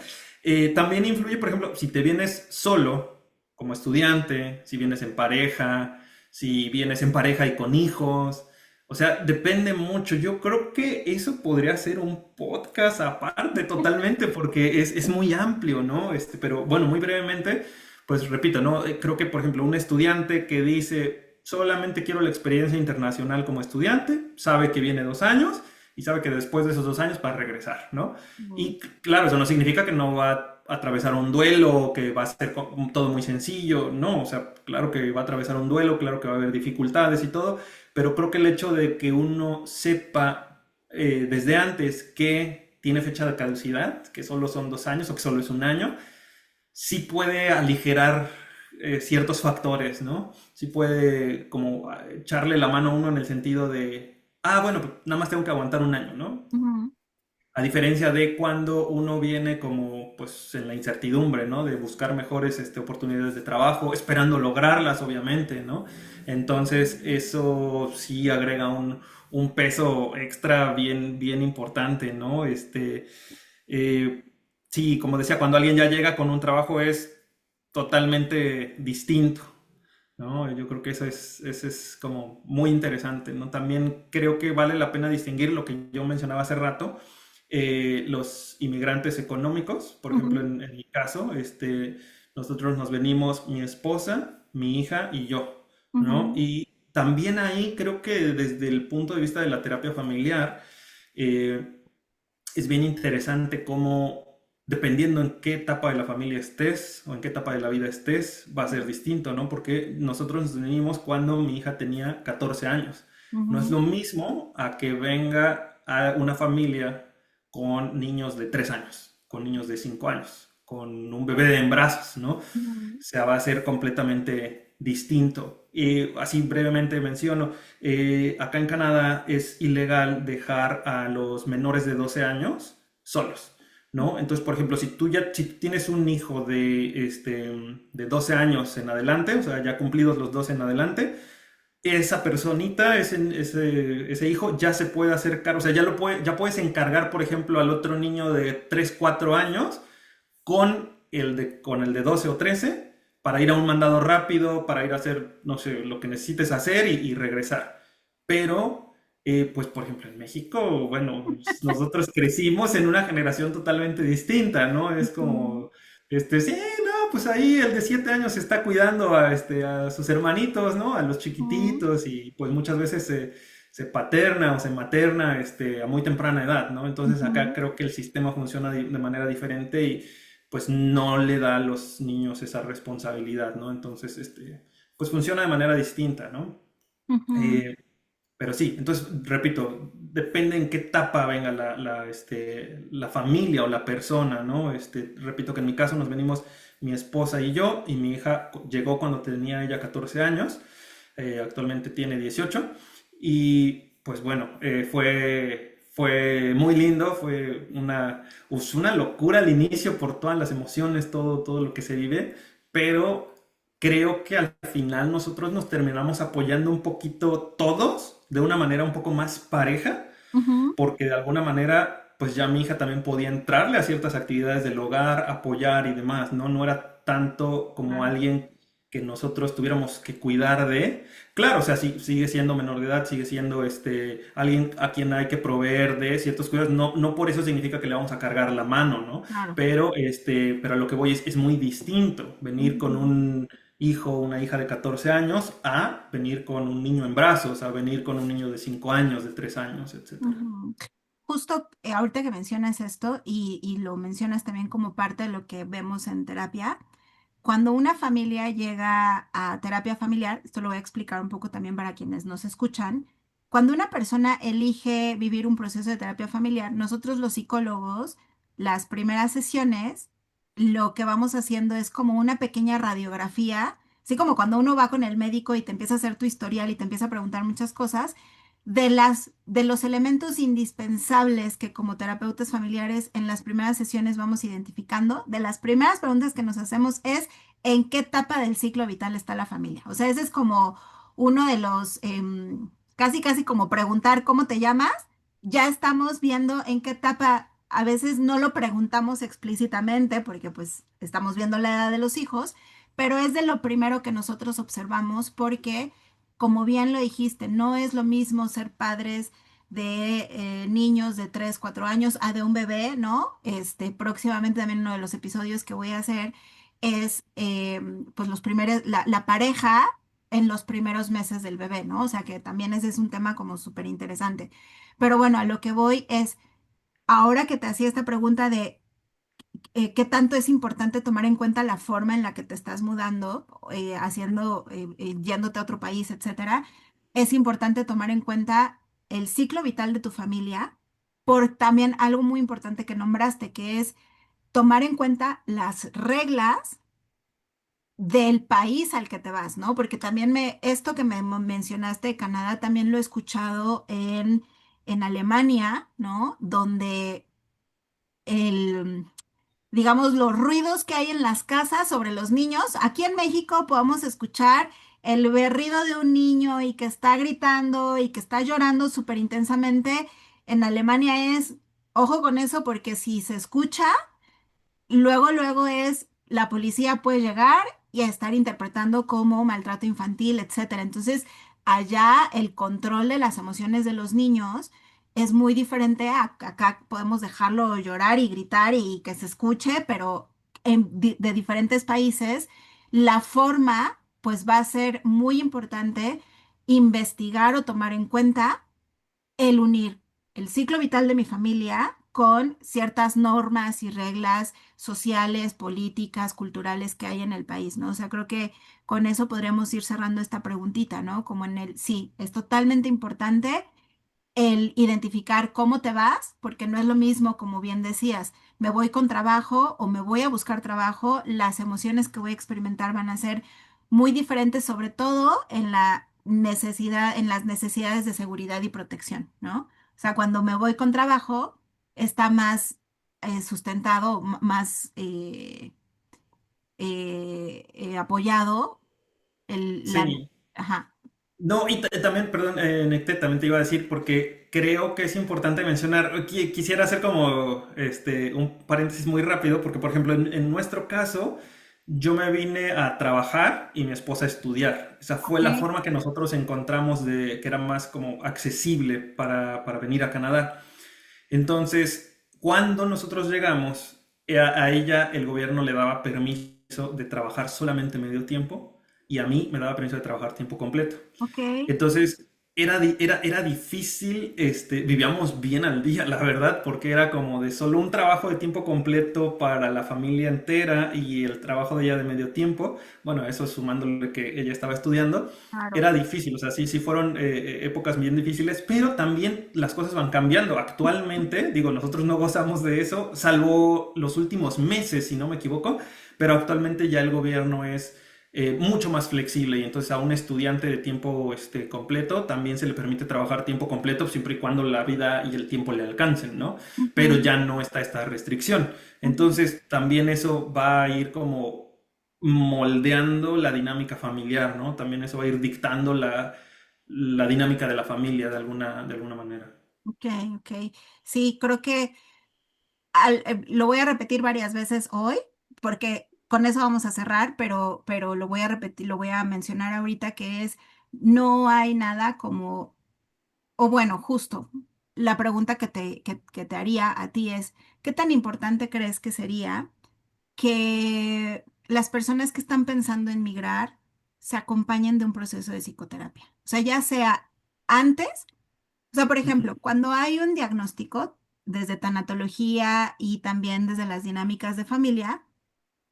También influye, por ejemplo, si te vienes solo, como estudiante, si vienes en pareja, si vienes en pareja y con hijos, o sea, depende mucho. Yo creo que eso podría ser un podcast aparte totalmente porque es muy amplio, ¿no? Pero bueno, muy brevemente, pues repito, ¿no? Creo que, por ejemplo, un estudiante que dice, solamente quiero la experiencia internacional como estudiante, sabe que viene 2 años y sabe que después de esos 2 años va a regresar, ¿no? ujú, Y claro, eso no significa que no va a atravesar un duelo, que va a ser todo muy sencillo, no, o sea, claro que va a atravesar un duelo, claro que va a haber dificultades y todo, pero creo que el hecho de que uno sepa desde antes que tiene fecha de caducidad, que solo son 2 años o que solo es un año, sí puede aligerar ciertos factores, ¿no? Sí puede como echarle la mano a uno en el sentido de, ah, bueno, pues nada más tengo que aguantar un año, ¿no? ujú, A diferencia de cuando uno viene como pues en la incertidumbre, ¿no? De buscar mejores oportunidades de trabajo, esperando lograrlas, obviamente, ¿no? Entonces eso sí agrega un peso extra bien, bien importante, ¿no? Eh, sí, como decía, cuando alguien ya llega con un trabajo es totalmente distinto, ¿no? Yo creo que eso es como muy interesante, ¿no? También creo que vale la pena distinguir lo que yo mencionaba hace rato, los inmigrantes económicos, por ejemplo, ujú, en mi caso, nosotros nos venimos mi esposa, mi hija y yo, ¿no? ujú, Y también ahí creo que desde el punto de vista de la terapia familiar, eh, es bien interesante cómo, dependiendo en qué etapa de la familia estés o en qué etapa de la vida estés, va a ser distinto, ¿no? Porque nosotros nos venimos cuando mi hija tenía 14 años. No es ujú, lo mismo a que venga a una familia con niños de 3 años, con niños de 5 años, con un bebé en brazos, ¿no? O ujú, sea, va a ser completamente distinto. Y así brevemente menciono, acá en Canadá es ilegal dejar a los menores de 12 años solos, ¿no? Entonces, por ejemplo, si tienes un hijo de 12 años en adelante, o sea, ya cumplidos los 12 en adelante, esa personita, ese hijo ya se puede hacer cargo, o sea, ya puedes encargar, por ejemplo, al otro niño de 3 4 años con el de 12 o 13 para ir a un mandado rápido, para ir a hacer, no sé, lo que necesites hacer y regresar. Pero, pues, por ejemplo, en México, bueno, nosotros crecimos en una generación totalmente distinta, ¿no? Es ujú, como, sí, no, pues ahí el de 7 años está cuidando a sus hermanitos, ¿no? A los ujú, chiquititos y pues muchas veces se paterna o se materna a muy temprana edad, ¿no? Entonces acá ujú, creo que el sistema funciona de manera diferente y pues no le da a los niños esa responsabilidad, ¿no? Entonces, pues funciona de manera distinta, ¿no? ujú, Eh, pero sí, entonces, repito, depende en qué etapa venga la familia o la persona, ¿no? Repito que en mi caso nos venimos mi esposa y yo, y mi hija llegó cuando tenía ella 14 años, actualmente tiene 18, y pues bueno, fue muy lindo, fue una locura al inicio por todas las emociones, todo lo que se vive, pero creo que al final nosotros nos terminamos apoyando un poquito todos de una manera un poco más pareja, Ujú, porque de alguna manera, pues ya mi hija también podía entrarle a ciertas actividades del hogar, apoyar y demás, ¿no? No era tanto como claro. alguien que nosotros tuviéramos que cuidar de. Claro, o sea, sí, sigue siendo menor de edad, sigue siendo alguien a quien hay que proveer de ciertos cuidados. No, no por eso significa que le vamos a cargar la mano, ¿no? Claro. Pero a lo que voy es muy distinto venir con Ujú, un hijo o una hija de 14 años a venir con un niño en brazos, a venir con un niño de 5 años, de 3 años, etcétera. ujú. Justo ahorita que mencionas esto y lo mencionas también como parte de lo que vemos en terapia, cuando una familia llega a terapia familiar, esto lo voy a explicar un poco también para quienes nos escuchan, cuando una persona elige vivir un proceso de terapia familiar, nosotros los psicólogos, las primeras sesiones, lo que vamos haciendo es como una pequeña radiografía, así como cuando uno va con el médico y te empieza a hacer tu historial y te empieza a preguntar muchas cosas de los elementos indispensables que como terapeutas familiares en las primeras sesiones vamos identificando, de las primeras preguntas que nos hacemos es ¿en qué etapa del ciclo vital está la familia? O sea, ese es como uno de los, casi casi como preguntar ¿cómo te llamas? Ya estamos viendo en qué etapa, a veces no lo preguntamos explícitamente porque pues estamos viendo la edad de los hijos, pero es de lo primero que nosotros observamos porque como bien lo dijiste, no es lo mismo ser padres de niños de 3 4 años a de un bebé, ¿no? Próximamente también uno de los episodios que voy a hacer es pues los primeros, la pareja en los primeros meses del bebé, ¿no? O sea que también ese es un tema como súper interesante. Pero bueno, a lo que voy es, ahora que te hacía esta pregunta de qué tanto es importante tomar en cuenta la forma en la que te estás mudando, yéndote a otro país, etcétera. Es importante tomar en cuenta el ciclo vital de tu familia, por también algo muy importante que nombraste, que es tomar en cuenta las reglas del país al que te vas, ¿no? Porque también esto que me mencionaste de Canadá, también lo he escuchado en Alemania, ¿no? Donde el digamos, los ruidos que hay en las casas sobre los niños. Aquí en México podemos escuchar el berrido de un niño y que está gritando y que está llorando súper intensamente. En Alemania es, ojo con eso, porque si se escucha, luego es, la policía puede llegar y a estar interpretando como maltrato infantil, etcétera. Entonces, allá el control de las emociones de los niños es muy diferente a acá podemos dejarlo llorar y gritar y que se escuche, pero de diferentes países, la forma pues va a ser muy importante investigar o tomar en cuenta el unir el ciclo vital de mi familia con ciertas normas y reglas sociales, políticas, culturales que hay en el país, ¿no? O sea, creo que con eso podríamos ir cerrando esta preguntita, ¿no? Como en el, sí, es totalmente importante el identificar cómo te vas, porque no es lo mismo, como bien decías, me voy con trabajo o me voy a buscar trabajo, las emociones que voy a experimentar van a ser muy diferentes, sobre todo en la necesidad, en las necesidades de seguridad y protección, ¿no? O sea, cuando me voy con trabajo, está más sustentado, más apoyado Sí. ajá, No, y también, perdón, Necté, también te iba a decir, porque creo que es importante mencionar, quisiera hacer como un paréntesis muy rápido, porque por ejemplo, en nuestro caso, yo me vine a trabajar y mi esposa a estudiar. Esa fue la ok, forma que nosotros encontramos de que era más como accesible para venir a Canadá. Entonces, cuando nosotros llegamos, a ella el gobierno le daba permiso de trabajar solamente medio tiempo y a mí me daba permiso de trabajar tiempo completo. ok. Entonces, era difícil, vivíamos bien al día, la verdad, porque era como de solo un trabajo de tiempo completo para la familia entera y el trabajo de ella de medio tiempo, bueno, eso sumándole que ella estaba estudiando, Claro. era difícil, o sea, sí, sí fueron épocas bien difíciles, pero también las cosas van cambiando. Actualmente, digo, nosotros no gozamos de eso, salvo los últimos meses, si no me equivoco, pero actualmente ya el gobierno es mucho más flexible y entonces a un estudiante de tiempo completo también se le permite trabajar tiempo completo siempre y cuando la vida y el tiempo le alcancen, ¿no? Pero Ujú, ya no está esta restricción. ujú. Entonces también eso va a ir como moldeando la dinámica familiar, ¿no? También eso va a ir dictando la dinámica de la familia de alguna manera. Ok, ok. Sí, creo que lo voy a repetir varias veces hoy, porque con eso vamos a cerrar, pero lo voy a repetir, lo voy a mencionar ahorita, que es, no hay nada como, o bueno, justo, la pregunta que te haría a ti es, ¿qué tan importante crees que sería que las personas que están pensando en migrar se acompañen de un proceso de psicoterapia? O sea, ya sea antes, o sea, por Ujú. ejemplo, cuando hay un diagnóstico desde tanatología y también desde las dinámicas de familia,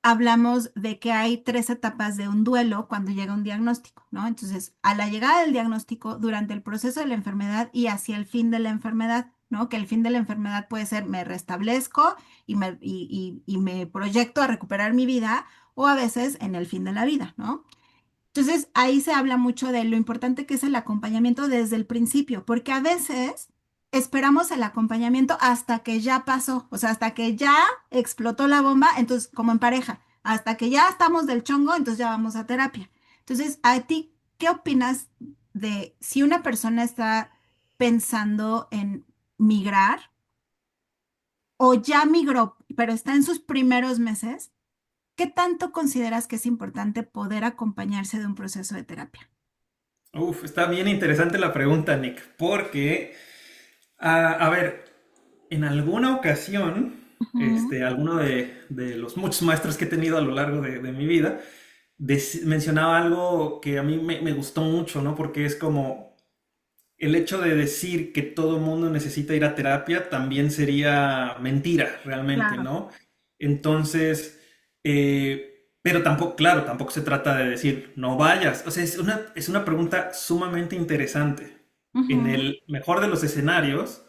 hablamos de que hay tres etapas de un duelo cuando llega un diagnóstico, ¿no? Entonces, a la llegada del diagnóstico, durante el proceso de la enfermedad y hacia el fin de la enfermedad, ¿no? Que el fin de la enfermedad puede ser me restablezco y me proyecto a recuperar mi vida, o a veces en el fin de la vida, ¿no? Entonces, ahí se habla mucho de lo importante que es el acompañamiento desde el principio, porque a veces esperamos el acompañamiento hasta que ya pasó, o sea, hasta que ya explotó la bomba, entonces, como en pareja, hasta que ya estamos del chongo, entonces ya vamos a terapia. Entonces, ¿a ti qué opinas de si una persona está pensando en migrar o ya migró, pero está en sus primeros meses? ¿Qué tanto consideras que es importante poder acompañarse de un proceso de terapia? Uf, está bien interesante la pregunta, Nick, porque, a ver, en alguna ocasión, Ujú, alguno de los muchos maestros que he tenido a lo largo de mi vida, mencionaba algo que a mí me gustó mucho, ¿no? Porque es como el hecho de decir que todo el mundo necesita ir a terapia también sería mentira, realmente, claro. ¿no? Entonces, pero tampoco, claro, tampoco se trata de decir no vayas. O sea, es una pregunta sumamente interesante. En Ujú, el mejor de los escenarios,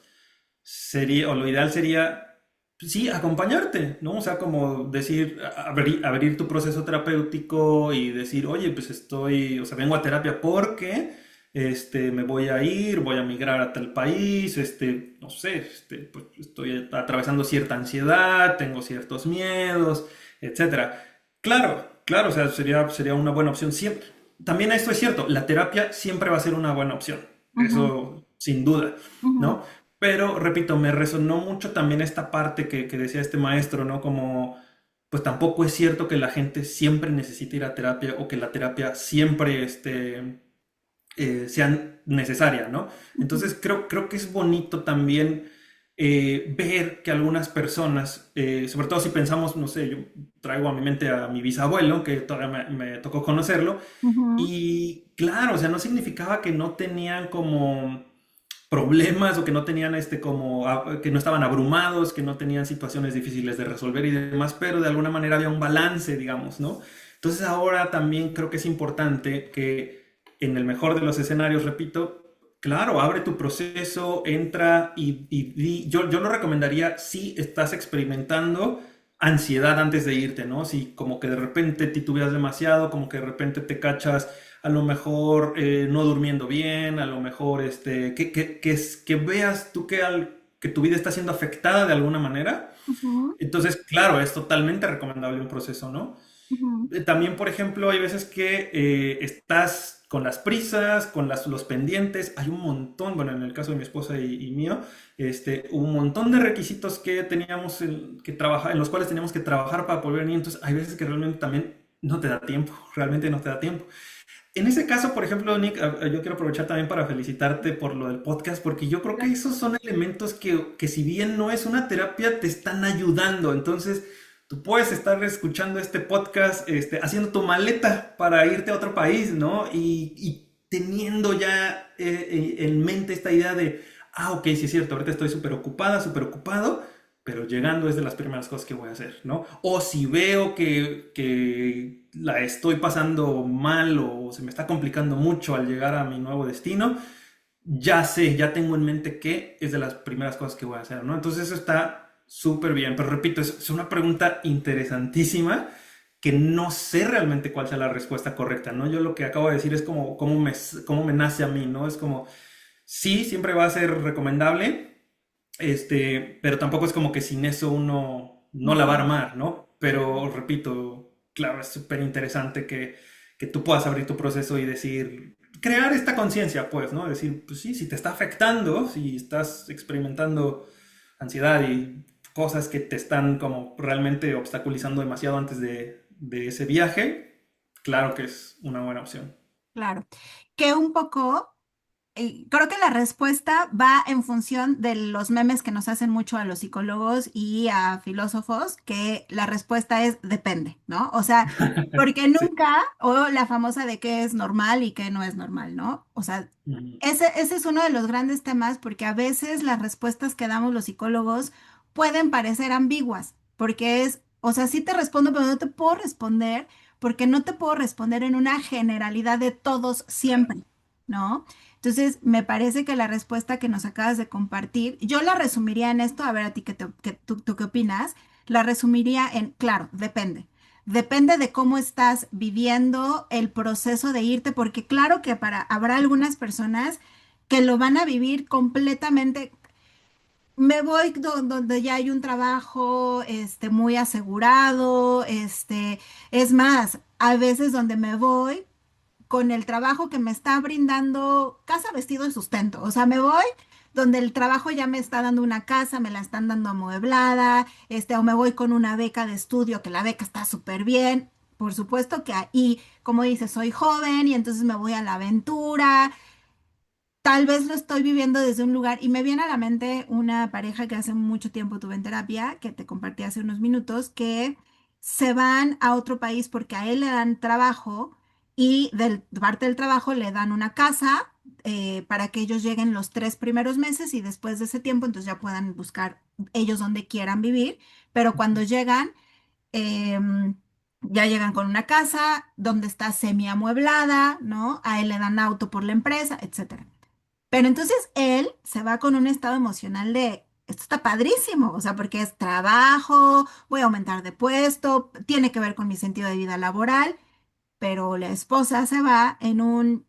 sería, o lo ideal sería, pues sí, acompañarte, ¿no? O sea, como decir, abrir tu proceso terapéutico y decir, oye, pues estoy, o sea, vengo a terapia porque, me voy a ir, voy a migrar a tal país, no sé, pues estoy atravesando cierta ansiedad, tengo ciertos miedos, etcétera. Claro, claro, o sea, sería una buena opción siempre. También esto es cierto, la terapia siempre va a ser una buena opción, ujú, eso sin duda, ujú, ¿no? Pero, repito, me resonó mucho también esta parte que decía este maestro, ¿no? Como, pues tampoco es cierto que la gente siempre necesite ir a terapia o que la terapia siempre sea necesaria, ¿no? ujú, Entonces, creo que es bonito también ver que algunas personas, sobre todo si pensamos, no sé, yo traigo a mi mente a mi bisabuelo, que todavía me tocó conocerlo, ujú, y claro, o sea, no significaba que no tenían como problemas o que no tenían como que no estaban abrumados, que no tenían situaciones difíciles de resolver y demás, pero de alguna manera había un balance, digamos, ¿no? Entonces ahora también creo que es importante que en el mejor de los escenarios, repito, claro, abre tu proceso, entra yo lo recomendaría si estás experimentando ansiedad antes de irte, ¿no? Si como que de repente titubeas demasiado, como que de repente te cachas a lo mejor no durmiendo bien, a lo mejor que veas tú que tu vida está siendo afectada de alguna manera. ujú, Entonces, claro, es totalmente recomendable un proceso, ¿no? ujú, También, por ejemplo, hay veces que estás con las prisas, con los pendientes, hay un montón, bueno, en el caso de mi esposa y mío, un montón de requisitos que teníamos que trabajar, en los cuales teníamos que trabajar para poder venir, entonces hay veces que realmente también no te da tiempo, realmente no te da tiempo. En ese caso, por ejemplo, Nick, yo quiero aprovechar también para felicitarte por lo del podcast, porque yo creo que gracias. esos son elementos que si bien no es una terapia, te están ayudando. Entonces, tú puedes estar escuchando este podcast, haciendo tu maleta para irte a otro país, ¿no? Y teniendo ya en mente esta idea de, ok, sí es cierto, ahorita estoy súper ocupada, súper ocupado, pero llegando es de las primeras cosas que voy a hacer, ¿no? O si veo que la estoy pasando mal o se me está complicando mucho al llegar a mi nuevo destino, ya sé, ya tengo en mente que es de las primeras cosas que voy a hacer, ¿no? Entonces eso está súper bien, pero repito, es una pregunta interesantísima que no sé realmente cuál sea la respuesta correcta, ¿no? Yo lo que acabo de decir es como cómo me nace a mí, ¿no? Es como, sí, siempre va a ser recomendable, pero tampoco es como que sin eso uno no la va a Ujú, armar, ¿no? Pero repito, claro, es súper interesante que tú puedas abrir tu proceso y decir, crear esta conciencia, pues, ¿no? Decir, pues sí, si te está afectando, si estás experimentando ansiedad y cosas que te están como realmente obstaculizando demasiado antes de ese viaje, claro que es una buena opción. Claro. Que un poco creo que la respuesta va en función de los memes que nos hacen mucho a los psicólogos y a filósofos, que la respuesta es depende, ¿no? O sea, porque Sí. nunca, o la famosa de qué es normal y qué no es normal, ¿no? O sea, Ujú. ese es uno de los grandes temas porque a veces las respuestas que damos los psicólogos pueden parecer ambiguas, porque es, o sea, sí te respondo, pero no te puedo responder porque no te puedo responder en una generalidad de todos siempre, ¿no? Entonces, me parece que la respuesta que nos acabas de compartir, yo la resumiría en esto, a ver a ti tú qué opinas, la resumiría en, claro, depende. Depende de cómo estás viviendo el proceso de irte, porque claro que habrá algunas personas que lo van a vivir completamente. Me voy donde ya hay un trabajo, muy asegurado, es más, a veces donde me voy con el trabajo que me está brindando casa, vestido y sustento. O sea, me voy donde el trabajo ya me está dando una casa, me la están dando amueblada, o me voy con una beca de estudio, que la beca está súper bien. Por supuesto que ahí, como dices, soy joven y entonces me voy a la aventura. Tal vez lo estoy viviendo desde un lugar y me viene a la mente una pareja que hace mucho tiempo tuve en terapia, que te compartí hace unos minutos, que se van a otro país porque a él le dan trabajo y parte del trabajo le dan una casa para que ellos lleguen los 3 primeros meses y después de ese tiempo entonces ya puedan buscar ellos donde quieran vivir, pero cuando llegan ya llegan con una casa donde está semi amueblada, ¿no? A él le dan auto por la empresa, etcétera. Pero entonces él se va con un estado emocional de, esto está padrísimo, o sea, porque es trabajo, voy a aumentar de puesto, tiene que ver con mi sentido de vida laboral, pero la esposa se va en un,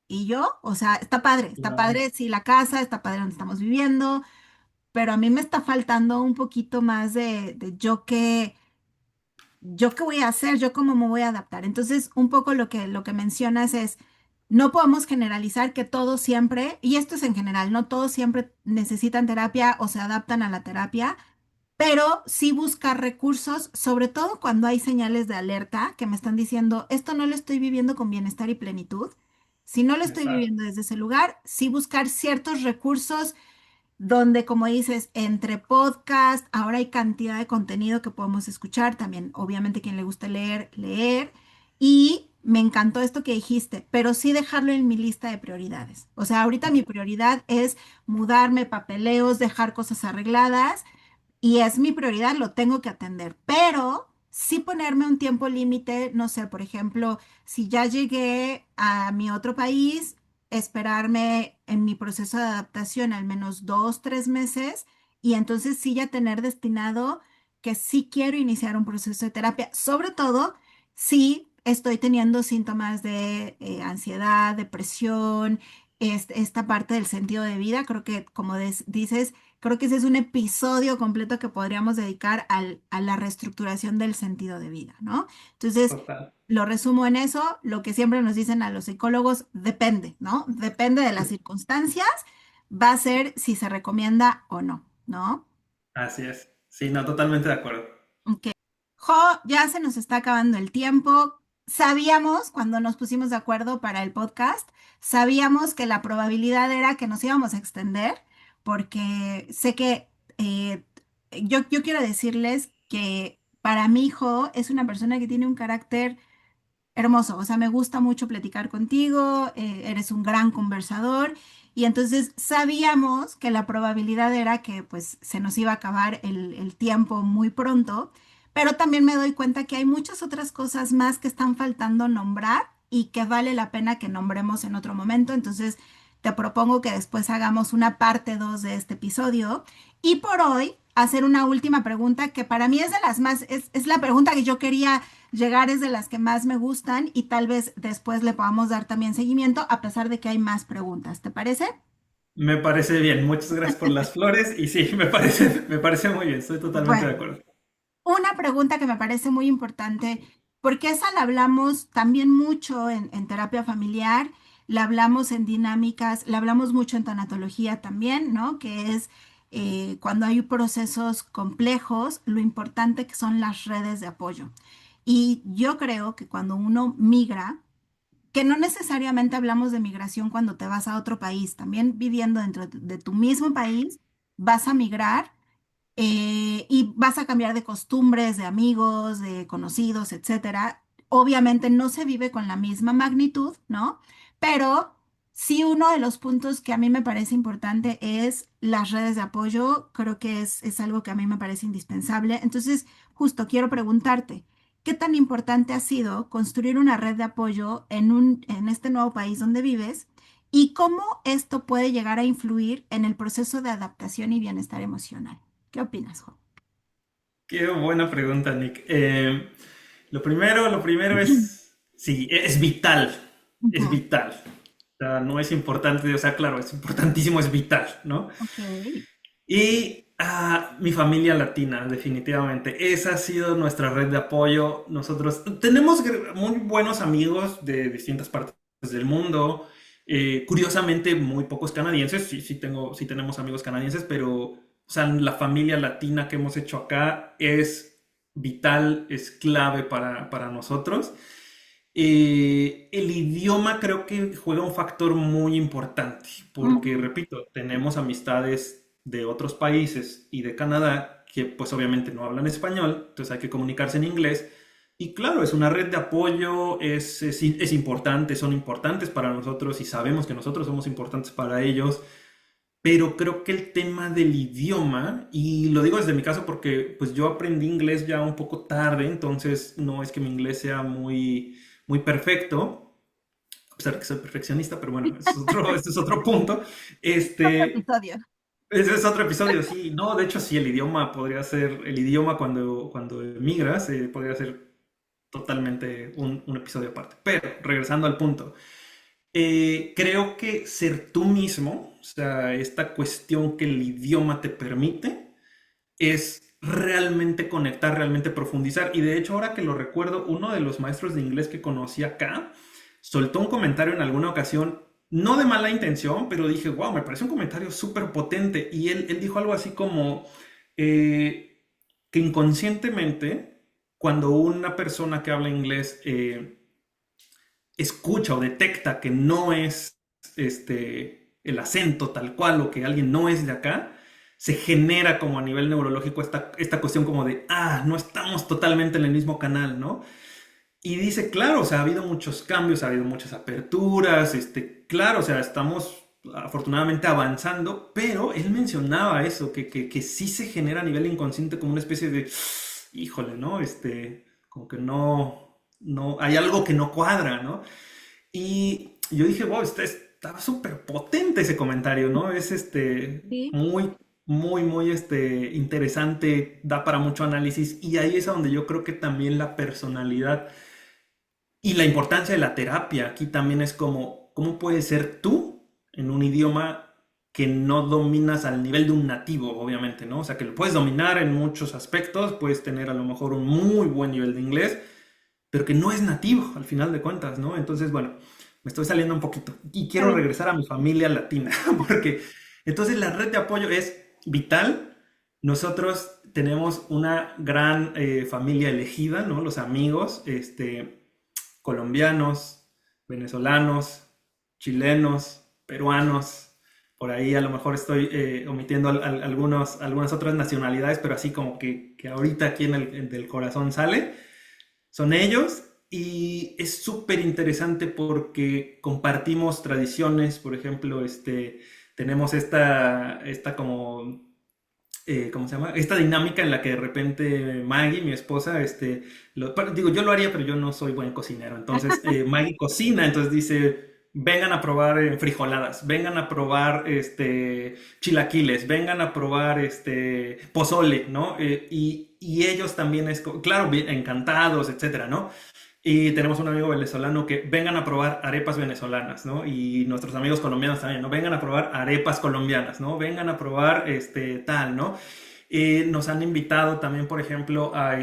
¿y yo? O sea, está Claro, padre, sí, la casa, está padre donde estamos viviendo, pero a mí me está faltando un poquito más de yo qué voy a hacer, yo cómo me voy a adaptar. Entonces, un poco lo que mencionas es, no podemos generalizar que todos siempre, y esto es en general, no todos siempre necesitan terapia o se adaptan a la terapia, pero sí buscar recursos, sobre todo cuando hay señales de alerta que me están diciendo, esto no lo estoy viviendo con bienestar y plenitud. Si no lo estoy exacto. viviendo desde ese lugar, sí buscar ciertos recursos donde, como dices, entre podcast, ahora hay cantidad de contenido que podemos escuchar, también obviamente quien le guste leer, leer, y me encantó esto que dijiste, pero sí dejarlo en mi lista de prioridades. O sea, ahorita mi prioridad es mudarme, papeleos, dejar cosas arregladas y es mi prioridad, lo tengo que atender, pero sí ponerme un tiempo límite, no sé, por ejemplo, si ya llegué a mi otro país, esperarme en mi proceso de adaptación al menos 2, 3 meses y entonces sí ya tener destinado que sí quiero iniciar un proceso de terapia, sobre todo si estoy teniendo síntomas de ansiedad, depresión, esta parte del sentido de vida, creo que como dices, creo que ese es un episodio completo que podríamos dedicar a la reestructuración del sentido de vida, ¿no? Entonces, Total. lo resumo en eso, lo que siempre nos dicen a los psicólogos, depende, ¿no? Depende de las circunstancias, va a ser si se recomienda o no, ¿no? Así es. Sí, no, totalmente de acuerdo. Ok. Jo, ya se nos está acabando el tiempo. Sabíamos, cuando nos pusimos de acuerdo para el podcast, sabíamos que la probabilidad era que nos íbamos a extender, porque sé que yo quiero decirles que para mi hijo es una persona que tiene un carácter hermoso, o sea, me gusta mucho platicar contigo, eres un gran conversador y entonces sabíamos que la probabilidad era que pues se nos iba a acabar el tiempo muy pronto, pero también me doy cuenta que hay muchas otras cosas más que están faltando nombrar y que vale la pena que nombremos en otro momento, entonces te propongo que después hagamos una parte 2 de este episodio y por hoy hacer una última pregunta que para mí es de las más, es la pregunta que yo quería llegar es de las que más me gustan y tal vez después le podamos dar también seguimiento a pesar de que hay más preguntas. ¿Te parece? Me parece bien. Muchas gracias por las flores y sí, me parece muy bien. Estoy totalmente de Bueno, acuerdo. Una pregunta que me parece muy importante, porque esa la hablamos también mucho en terapia familiar, la hablamos en dinámicas, la hablamos mucho en tanatología también, ¿no? Que es cuando hay procesos complejos, lo importante que son las redes de apoyo. Y yo creo que cuando uno migra, que no necesariamente hablamos de migración cuando te vas a otro país, también viviendo dentro de tu mismo país, vas a migrar y vas a cambiar de costumbres, de amigos, de conocidos, etcétera. Obviamente no se vive con la misma magnitud, ¿no? Pero sí uno de los puntos que a mí me parece importante es las redes de apoyo. Creo que es algo que a mí me parece indispensable. Entonces, justo quiero preguntarte, ¿qué tan importante ha sido construir una red de apoyo en este nuevo país donde vives? ¿Y cómo esto puede llegar a influir en el proceso de adaptación y bienestar emocional? ¿Qué opinas, Juan? Qué buena pregunta, Nick. Lo primero es, sí, es vital, es Ujú. vital. O sea, no es importante, o sea, claro, es importantísimo, es vital, ¿no? Ok. Y mi familia latina, definitivamente. Esa ha sido nuestra red de apoyo. Nosotros tenemos muy buenos amigos de distintas partes del mundo. Curiosamente, muy pocos canadienses. Sí, sí tenemos amigos canadienses, pero, o sea, la familia latina que hemos hecho acá es vital, es clave para nosotros. El idioma creo que juega un factor muy importante, porque, Ujú. repito, tenemos amistades de otros países y de Canadá que pues obviamente no hablan español, entonces hay que comunicarse en inglés. Y claro, es una red de apoyo, es importante, son importantes para nosotros y sabemos que nosotros somos importantes para ellos, pero creo que el tema del idioma, y lo digo desde mi caso porque pues yo aprendí inglés ya un poco tarde, entonces no es que mi inglés sea muy perfecto, a pesar de que soy perfeccionista, pero bueno, ese es otro punto. Otro Este, episodio. ese es otro episodio, sí. No, de hecho sí, el idioma podría ser, el idioma cuando emigras, podría ser totalmente un episodio aparte. Pero regresando al punto, creo que ser tú mismo, o sea, esta cuestión que el idioma te permite, es realmente conectar, realmente profundizar. Y de hecho, ahora que lo recuerdo, uno de los maestros de inglés que conocí acá soltó un comentario en alguna ocasión, no de mala intención, pero dije, wow, me parece un comentario súper potente. Y él dijo algo así como que inconscientemente, cuando una persona que habla inglés escucha o detecta que no es el acento tal cual o que alguien no es de acá, se genera como a nivel neurológico esta cuestión como de, no estamos totalmente en el mismo canal, ¿no? Y dice, claro, o sea, ha habido muchos cambios, ha habido muchas aperturas, claro, o sea, estamos afortunadamente avanzando, pero él mencionaba eso, que sí se genera a nivel inconsciente como una especie de, híjole, ¿no? Como que no, hay algo que no cuadra, ¿no? Y yo dije, wow, está súper potente ese comentario, ¿no? Es Sí. muy interesante, da para mucho análisis y ahí es a donde yo creo que también la personalidad y la importancia de la terapia aquí también es como, ¿cómo puedes ser tú en un idioma que no dominas al nivel de un nativo, obviamente, ¿no? O sea, que lo puedes dominar en muchos aspectos, puedes tener a lo mejor un muy buen nivel de inglés, pero que no es nativo al final de cuentas, ¿no? Entonces, bueno, me estoy saliendo un poquito y Está quiero bien. regresar a mi familia latina, porque entonces la red de apoyo es vital. Nosotros tenemos una gran familia elegida, ¿no? Los amigos, colombianos, venezolanos, chilenos, peruanos. Por ahí a lo mejor estoy omitiendo algunas otras nacionalidades, pero así como que ahorita aquí del corazón sale son ellos y es súper interesante porque compartimos tradiciones, por ejemplo, tenemos esta como, ¿cómo se llama? Esta dinámica en la que de repente Maggie, mi esposa, digo, yo lo haría, pero yo no soy buen cocinero, entonces Maggie cocina, entonces dice... Vengan a probar frijoladas, vengan a probar chilaquiles, vengan a probar pozole, ¿no? Y ellos también claro, bien, encantados, etcétera, ¿no? Y tenemos un amigo venezolano que vengan a probar arepas venezolanas, ¿no? Y nuestros amigos colombianos también, ¿no? Vengan a probar arepas colombianas, ¿no? Vengan a probar tal, ¿no? Nos han invitado también, por ejemplo, a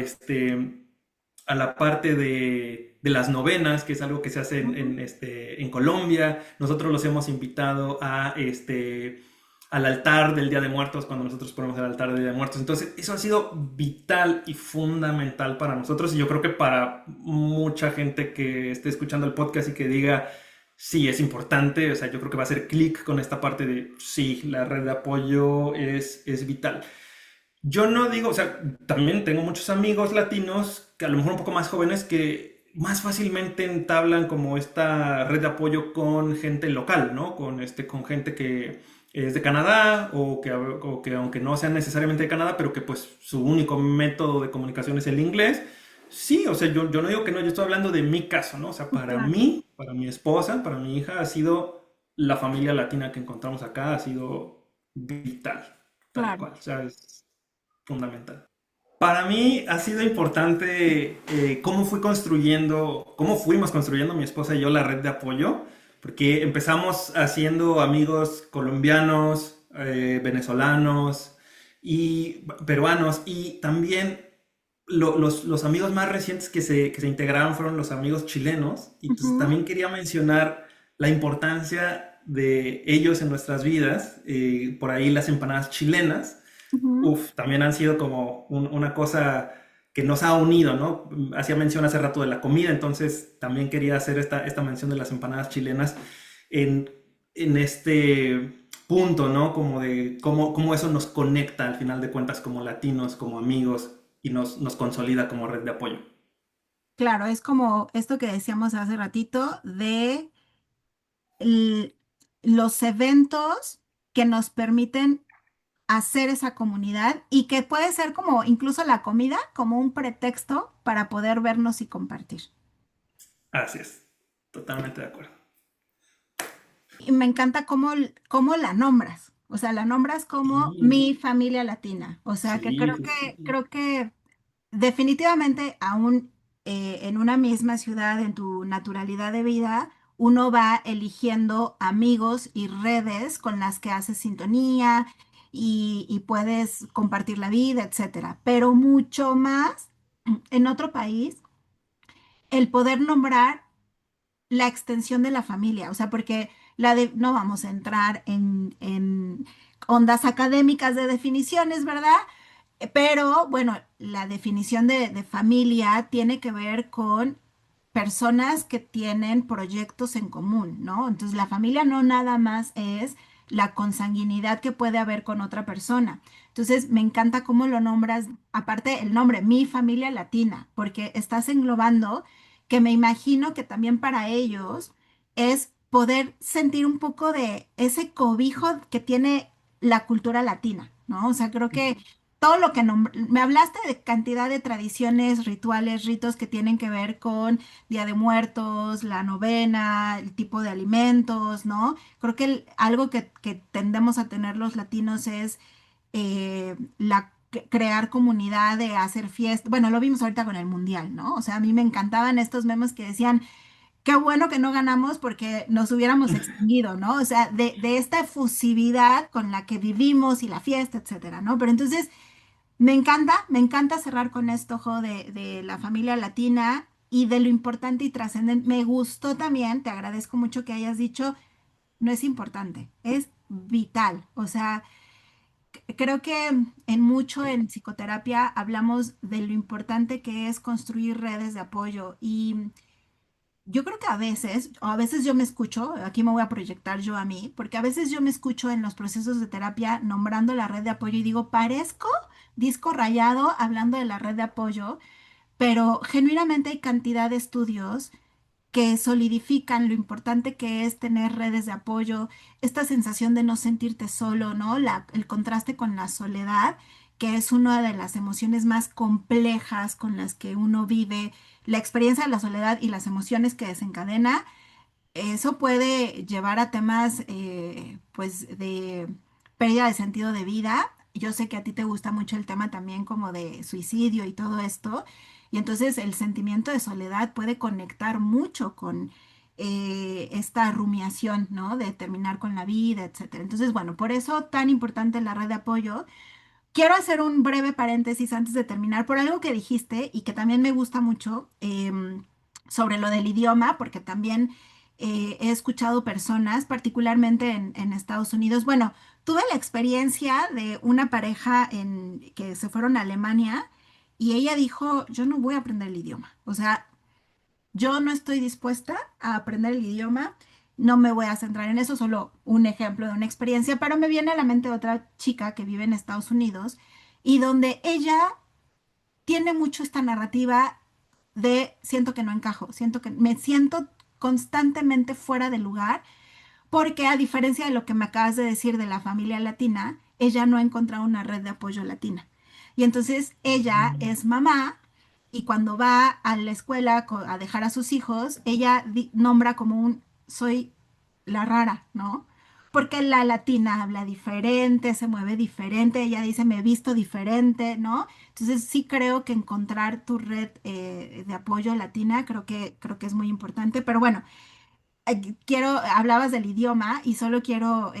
la parte de las novenas, que es algo que se hace en Colombia. Nosotros los hemos invitado al altar del Día de Muertos, cuando nosotros ponemos el altar del Día de Muertos. Entonces, eso ha sido vital y fundamental para nosotros, y yo creo que para mucha gente que esté escuchando el podcast y que diga, sí, es importante, o sea, yo creo que va a hacer clic con esta parte de, sí, la red de apoyo es vital. Yo no digo, o sea, también tengo muchos amigos latinos, que a lo mejor un poco más jóvenes, que más fácilmente entablan como esta red de apoyo con gente local, ¿no? Con gente que es de Canadá o que aunque no sean necesariamente de Canadá, pero que pues su único método de comunicación es el inglés. Sí, o sea, yo no digo que no, yo estoy hablando de mi caso, ¿no? O sea, para Claro, mí, para mi esposa, para mi hija, ha sido la familia latina que encontramos acá, ha sido vital, tal claro. cual. O sea, es fundamental. Para mí ha sido importante cómo fuimos construyendo mi esposa y yo la red de apoyo, porque empezamos haciendo amigos colombianos, venezolanos y peruanos, y también los amigos más recientes que se integraron fueron los amigos chilenos, y entonces Ujú, también quería mencionar la importancia de ellos en nuestras vidas, por ahí las empanadas chilenas. ujú. Uf, también han sido como una cosa que nos ha unido, ¿no? Hacía mención hace rato de la comida, entonces también quería hacer esta mención de las empanadas chilenas en, en este punto, ¿no? Como de cómo eso nos conecta al final de cuentas como latinos, como amigos, y nos consolida como red de apoyo. Claro, es como esto que decíamos hace ratito de l- los eventos que nos permiten hacer esa comunidad y que puede ser como incluso la comida, como un pretexto para poder vernos y compartir. Así es, totalmente de acuerdo. Y me encanta cómo la nombras. O sea, la nombras como Sí, mi familia latina. O sea, que sí, sí, sí. creo que definitivamente aún en una misma ciudad, en tu naturalidad de vida, uno va eligiendo amigos y redes con las que haces sintonía y puedes compartir la vida, etcétera. Pero mucho más en otro país, el poder nombrar la extensión de la familia, o sea, porque no vamos a entrar en ondas académicas de definiciones, ¿verdad? Pero bueno, la definición de familia tiene que ver con personas que tienen proyectos en común, ¿no? Entonces, la familia no nada más es la consanguinidad que puede haber con otra persona. Entonces, me encanta cómo lo nombras, aparte el nombre, mi familia latina, porque estás englobando que me imagino que también para ellos es poder sentir un poco de ese cobijo que tiene la cultura latina, ¿no? O sea, creo que todo lo que me hablaste de cantidad de tradiciones, rituales, ritos que tienen que ver con Día de Muertos, la novena, el tipo de alimentos, ¿no? Creo que algo que tendemos a tener los latinos es crear comunidad, de hacer fiestas. Bueno, lo vimos ahorita con el mundial, ¿no? O sea, a mí me encantaban estos memes que decían, qué bueno que no ganamos porque nos hubiéramos extinguido, ¿no? O sea, de esta efusividad con la que vivimos y la fiesta, etcétera, ¿no? Pero entonces me encanta cerrar con esto, Jo, de la familia latina y de lo importante y trascendente. Me gustó también, te agradezco mucho que hayas dicho, no es importante, es vital. O sea, creo que en mucho en psicoterapia hablamos de lo importante que es construir redes de apoyo y yo creo que a veces, o a veces yo me escucho, aquí me voy a proyectar yo a mí, porque a veces yo me escucho en los procesos de terapia nombrando la red de apoyo y digo, parezco disco rayado hablando de la red de apoyo, pero genuinamente hay cantidad de estudios que solidifican lo importante que es tener redes de apoyo, esta sensación de no sentirte solo, ¿no? El contraste con la soledad, que es una de las emociones más complejas con las que uno vive, la experiencia de la soledad y las emociones que desencadena, eso puede llevar a temas, pues, de pérdida de sentido de vida. Yo sé que a ti te gusta mucho el tema también como de suicidio y todo esto. Y entonces el sentimiento de soledad puede conectar mucho con esta rumiación, ¿no? De terminar con la vida, etcétera. Entonces, bueno, por eso tan importante la red de apoyo, quiero hacer un breve paréntesis antes de terminar por algo que dijiste y que también me gusta mucho sobre lo del idioma, porque también he escuchado personas, particularmente en Estados Unidos. Bueno, tuve la experiencia de una pareja que se fueron a Alemania y ella dijo, yo no voy a aprender el idioma. O sea, yo no estoy dispuesta a aprender el idioma, no me voy a centrar en eso, solo un ejemplo de una experiencia, pero me viene a la mente otra chica que vive en Estados Unidos y donde ella tiene mucho esta narrativa de siento que no encajo, siento que me siento constantemente fuera de lugar, porque a diferencia de lo que me acabas de decir de la familia latina, ella no ha encontrado una red de apoyo latina. Y entonces ella es mamá y cuando va a la escuela a dejar a sus hijos, ella nombra como un soy la rara, ¿no? Porque la latina habla diferente, se mueve diferente, ella dice me he visto diferente, ¿no? Entonces sí creo que encontrar tu red de apoyo latina creo que es muy importante, pero bueno, hablabas del idioma y solo quiero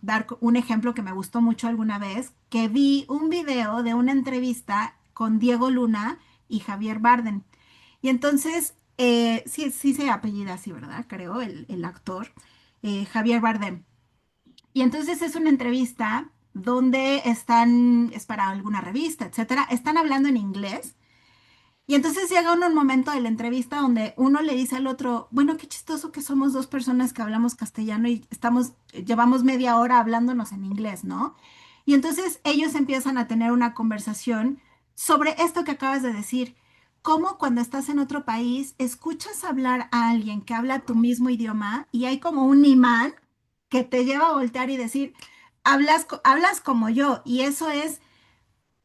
dar un ejemplo que me gustó mucho alguna vez, que vi un video de una entrevista con Diego Luna y Javier Bardem. Y entonces, sí, sí se apellida así, ¿verdad? Creo, el actor, Javier Bardem. Y entonces es una entrevista donde es para alguna revista, etcétera, están hablando en inglés y entonces llega un momento de la entrevista donde uno le dice al otro, bueno, qué chistoso que somos dos personas que hablamos castellano y llevamos media hora hablándonos en inglés, ¿no? Y entonces ellos empiezan a tener una conversación sobre esto que acabas de decir, cómo cuando estás en otro país escuchas hablar a alguien que habla tu mismo idioma y hay como un imán que te lleva a voltear y decir, hablas como yo, y eso es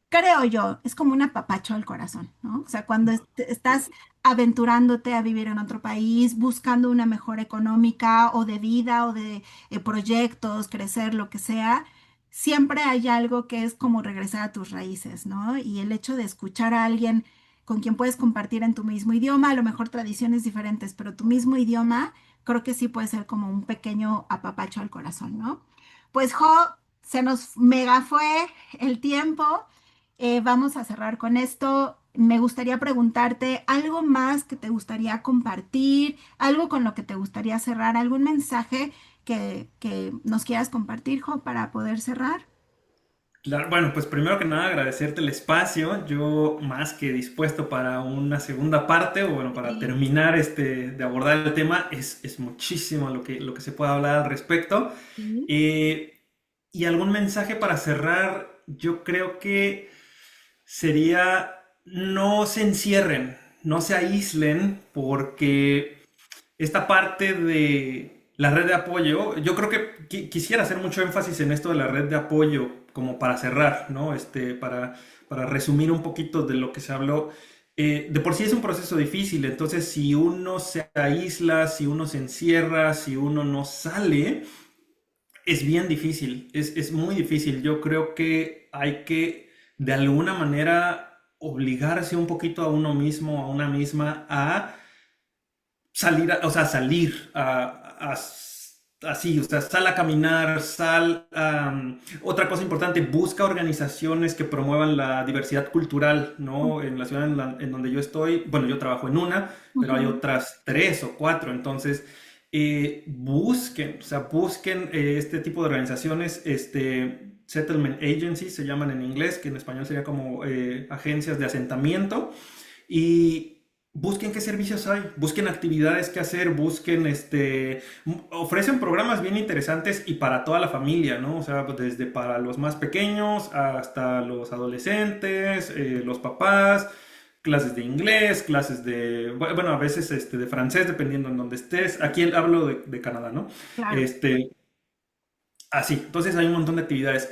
creo yo, es como un apapacho al corazón, ¿no? O sea, cuando estás aventurándote a vivir en otro país, buscando una mejor económica o de vida o de proyectos, crecer, lo que sea, siempre hay algo que es como regresar a tus raíces, ¿no? Y el hecho de escuchar a alguien con quien puedes compartir en tu mismo idioma, a lo mejor tradiciones diferentes, pero tu mismo idioma, creo que sí puede ser como un pequeño apapacho al corazón, ¿no? Pues, Jo, se nos mega fue el tiempo. Vamos a cerrar con esto. Me gustaría preguntarte algo más que te gustaría compartir, algo con lo que te gustaría cerrar, algún mensaje que nos quieras compartir, Jo, para poder cerrar. Claro, bueno, pues primero que nada agradecerte el espacio. Yo más que dispuesto para una segunda parte o bueno, para Sí. terminar de abordar el tema, es muchísimo lo que se puede hablar al respecto. Sí. Eh, y algún mensaje para cerrar, yo creo que sería no se encierren, no se aíslen, porque esta parte de la red de apoyo, yo creo que quisiera hacer mucho énfasis en esto de la red de apoyo, como para cerrar, ¿no? Para resumir un poquito de lo que se habló. De por sí es un proceso difícil, entonces si uno se aísla, si uno se encierra, si uno no sale, es bien difícil, es muy difícil. Yo creo que hay que, de alguna manera, obligarse un poquito a uno mismo, a una misma, a salir, o sea, salir así, o sea, sal a caminar, otra cosa importante, busca organizaciones que promuevan la diversidad cultural, ¿no? En la ciudad en donde yo estoy, bueno, yo trabajo en una, pero hay Ujú. otras tres o cuatro, entonces busquen, o sea, busquen este tipo de organizaciones, settlement agencies se llaman en inglés, que en español sería como agencias de asentamiento, y busquen qué servicios hay, busquen actividades que hacer, busquen, ofrecen programas bien interesantes y para toda la familia, ¿no? O sea, pues, desde para los más pequeños hasta los adolescentes, los papás, clases de inglés, clases bueno, a veces de francés, dependiendo en donde estés. Aquí hablo de Canadá, ¿no? Claro. Este, Así, entonces hay un montón de actividades.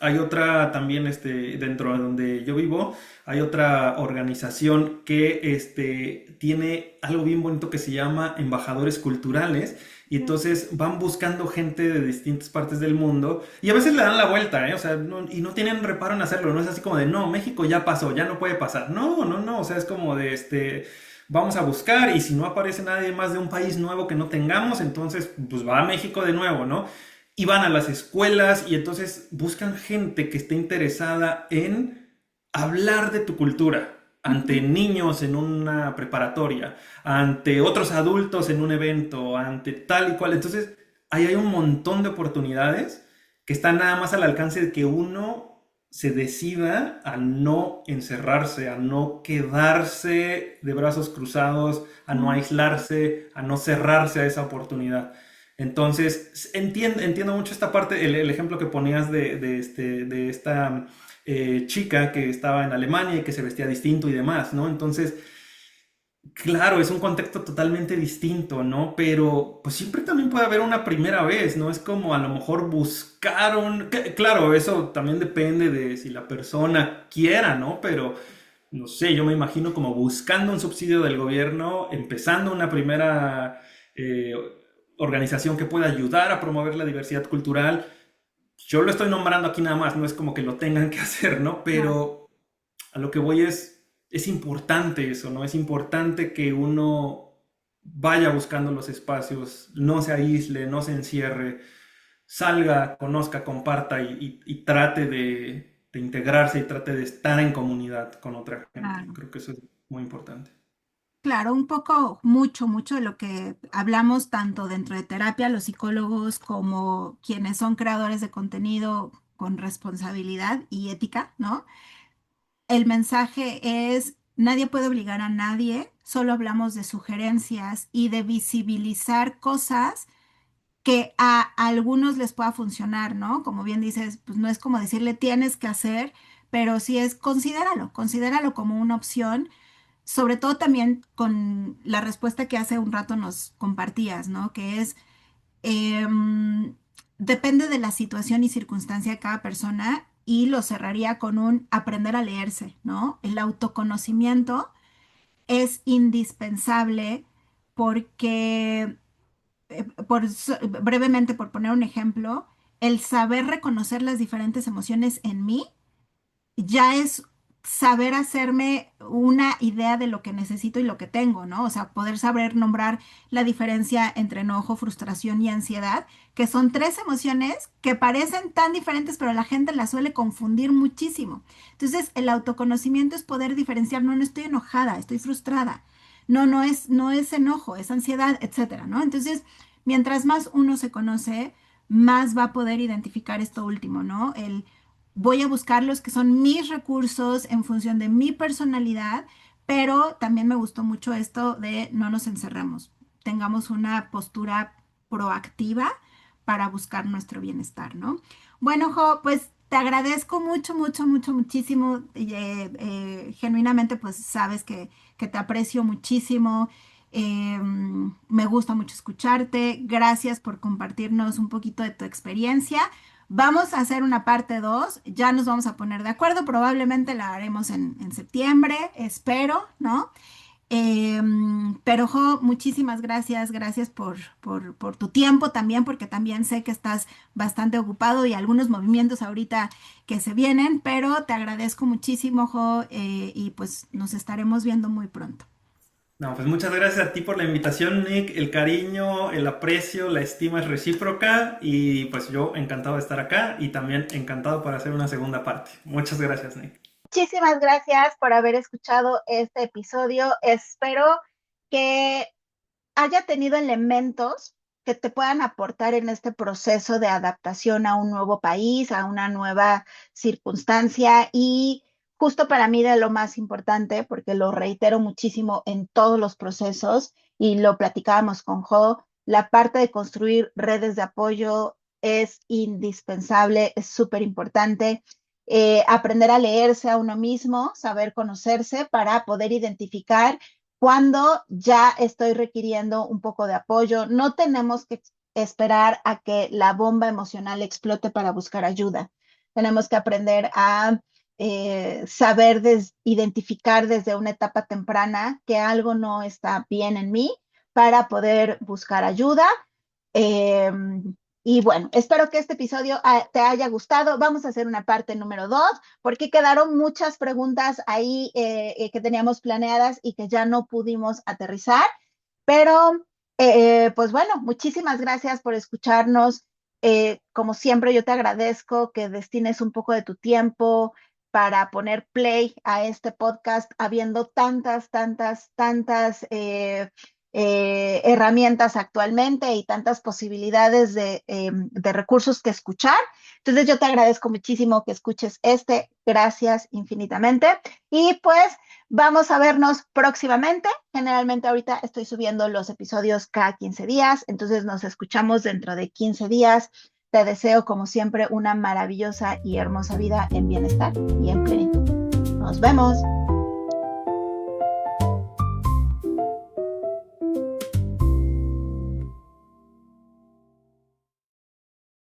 Hay otra también, dentro de donde yo vivo, hay otra organización que tiene algo bien bonito que se llama embajadores culturales. Y entonces van buscando gente de distintas partes del mundo y a veces le dan la vuelta, ¿eh? O sea, y no tienen reparo en hacerlo. No es así como de, no, México ya pasó, ya no puede pasar. No, no, no. O sea, es como de, vamos a buscar y si no aparece nadie más de un país nuevo que no tengamos, entonces pues va a México de nuevo, ¿no? y van a las escuelas y entonces buscan gente que esté interesada en hablar de tu cultura ante Ujú. niños en una preparatoria, ante otros adultos en un evento, ante tal y cual. Entonces, ahí hay un montón de oportunidades que están nada más al alcance de que uno se decida a no encerrarse, a no quedarse de brazos cruzados, a no Mm. aislarse, a no cerrarse a esa oportunidad. Entonces, entiendo mucho esta parte, el ejemplo que ponías de esta chica que estaba en Alemania y que se vestía distinto y demás, ¿no? Entonces, claro, es un contexto totalmente distinto, ¿no? Pero pues siempre también puede haber una primera vez, ¿no? Es como a lo mejor buscaron, claro, eso también depende de si la persona quiera, ¿no? Pero no sé, yo me imagino como buscando un subsidio del gobierno, empezando una primera eh, organización que pueda ayudar a promover la diversidad cultural. Yo lo estoy nombrando aquí nada más, no es como que lo tengan que hacer, ¿no? Claro. Pero a lo que voy es importante eso, ¿no? Es importante que uno vaya buscando los espacios, no se aísle, no se encierre, salga, conozca, comparta y trate de integrarse y trate de estar en comunidad con otra gente. Claro. Creo que eso es muy importante. Claro, un poco, mucho, mucho de lo que hablamos tanto dentro de terapia, los psicólogos como quienes son creadores de contenido con responsabilidad y ética, ¿no? El mensaje es, nadie puede obligar a nadie, solo hablamos de sugerencias y de visibilizar cosas que a algunos les pueda funcionar, ¿no? Como bien dices, pues no es como decirle tienes que hacer, pero sí es considéralo, considéralo como una opción, sobre todo también con la respuesta que hace un rato nos compartías, ¿no? Que es, em, depende de la situación y circunstancia de cada persona y lo cerraría con un aprender a leerse, ¿no? El autoconocimiento es indispensable porque brevemente, por poner un ejemplo, el saber reconocer las diferentes emociones en mí ya es saber hacerme una idea de lo que necesito y lo que tengo, ¿no? O sea, poder saber nombrar la diferencia entre enojo, frustración y ansiedad, que son tres emociones que parecen tan diferentes, pero la gente las suele confundir muchísimo. Entonces, el autoconocimiento es poder diferenciar, no, no estoy enojada, estoy frustrada. No, no es enojo, es ansiedad, etcétera, ¿no? Entonces, mientras más uno se conoce, más va a poder identificar esto último, ¿no? El voy a buscar los que son mis recursos en función de mi personalidad, pero también me gustó mucho esto de no nos encerremos, tengamos una postura proactiva para buscar nuestro bienestar, ¿no? Bueno, Jo, pues te agradezco mucho, mucho, mucho, muchísimo. Genuinamente, pues sabes que te aprecio muchísimo. Me gusta mucho escucharte. Gracias por compartirnos un poquito de tu experiencia. Vamos a hacer una parte 2, ya nos vamos a poner de acuerdo, probablemente la haremos en septiembre, espero, ¿no? Pero Jo, muchísimas gracias, gracias por tu tiempo también, porque también sé que estás bastante ocupado y algunos movimientos ahorita que se vienen, pero te agradezco muchísimo, Jo, y pues nos estaremos viendo muy pronto. No, pues muchas gracias a ti por la invitación, Nick. El cariño, el aprecio, la estima es recíproca y pues yo encantado de estar acá y también encantado para hacer una segunda parte. Muchas gracias, Nick. Muchísimas gracias por haber escuchado este episodio. Espero que haya tenido elementos que te puedan aportar en este proceso de adaptación a un nuevo país, a una nueva circunstancia y justo para mí de lo más importante, porque lo reitero muchísimo en todos los procesos y lo platicábamos con Jo, la parte de construir redes de apoyo es indispensable, es súper importante. Aprender a leerse a uno mismo, saber conocerse para poder identificar cuando ya estoy requiriendo un poco de apoyo. No tenemos que esperar a que la bomba emocional explote para buscar ayuda. Tenemos que aprender a saber identificar desde una etapa temprana que algo no está bien en mí para poder buscar ayuda. Eh, y bueno, espero que este episodio te haya gustado. Vamos a hacer una parte número 2 porque quedaron muchas preguntas ahí que teníamos planeadas y que ya no pudimos aterrizar. Pero, pues bueno, muchísimas gracias por escucharnos. como siempre, yo te agradezco que destines un poco de tu tiempo para poner play a este podcast, habiendo tantas herramientas actualmente y tantas posibilidades de recursos que escuchar. Entonces yo te agradezco muchísimo que escuches este. Gracias infinitamente. Y pues vamos a vernos próximamente. Generalmente ahorita estoy subiendo los episodios cada 15 días, entonces nos escuchamos dentro de 15 días. Te deseo, como siempre, una maravillosa y hermosa vida en bienestar y en plenitud. Nos vemos.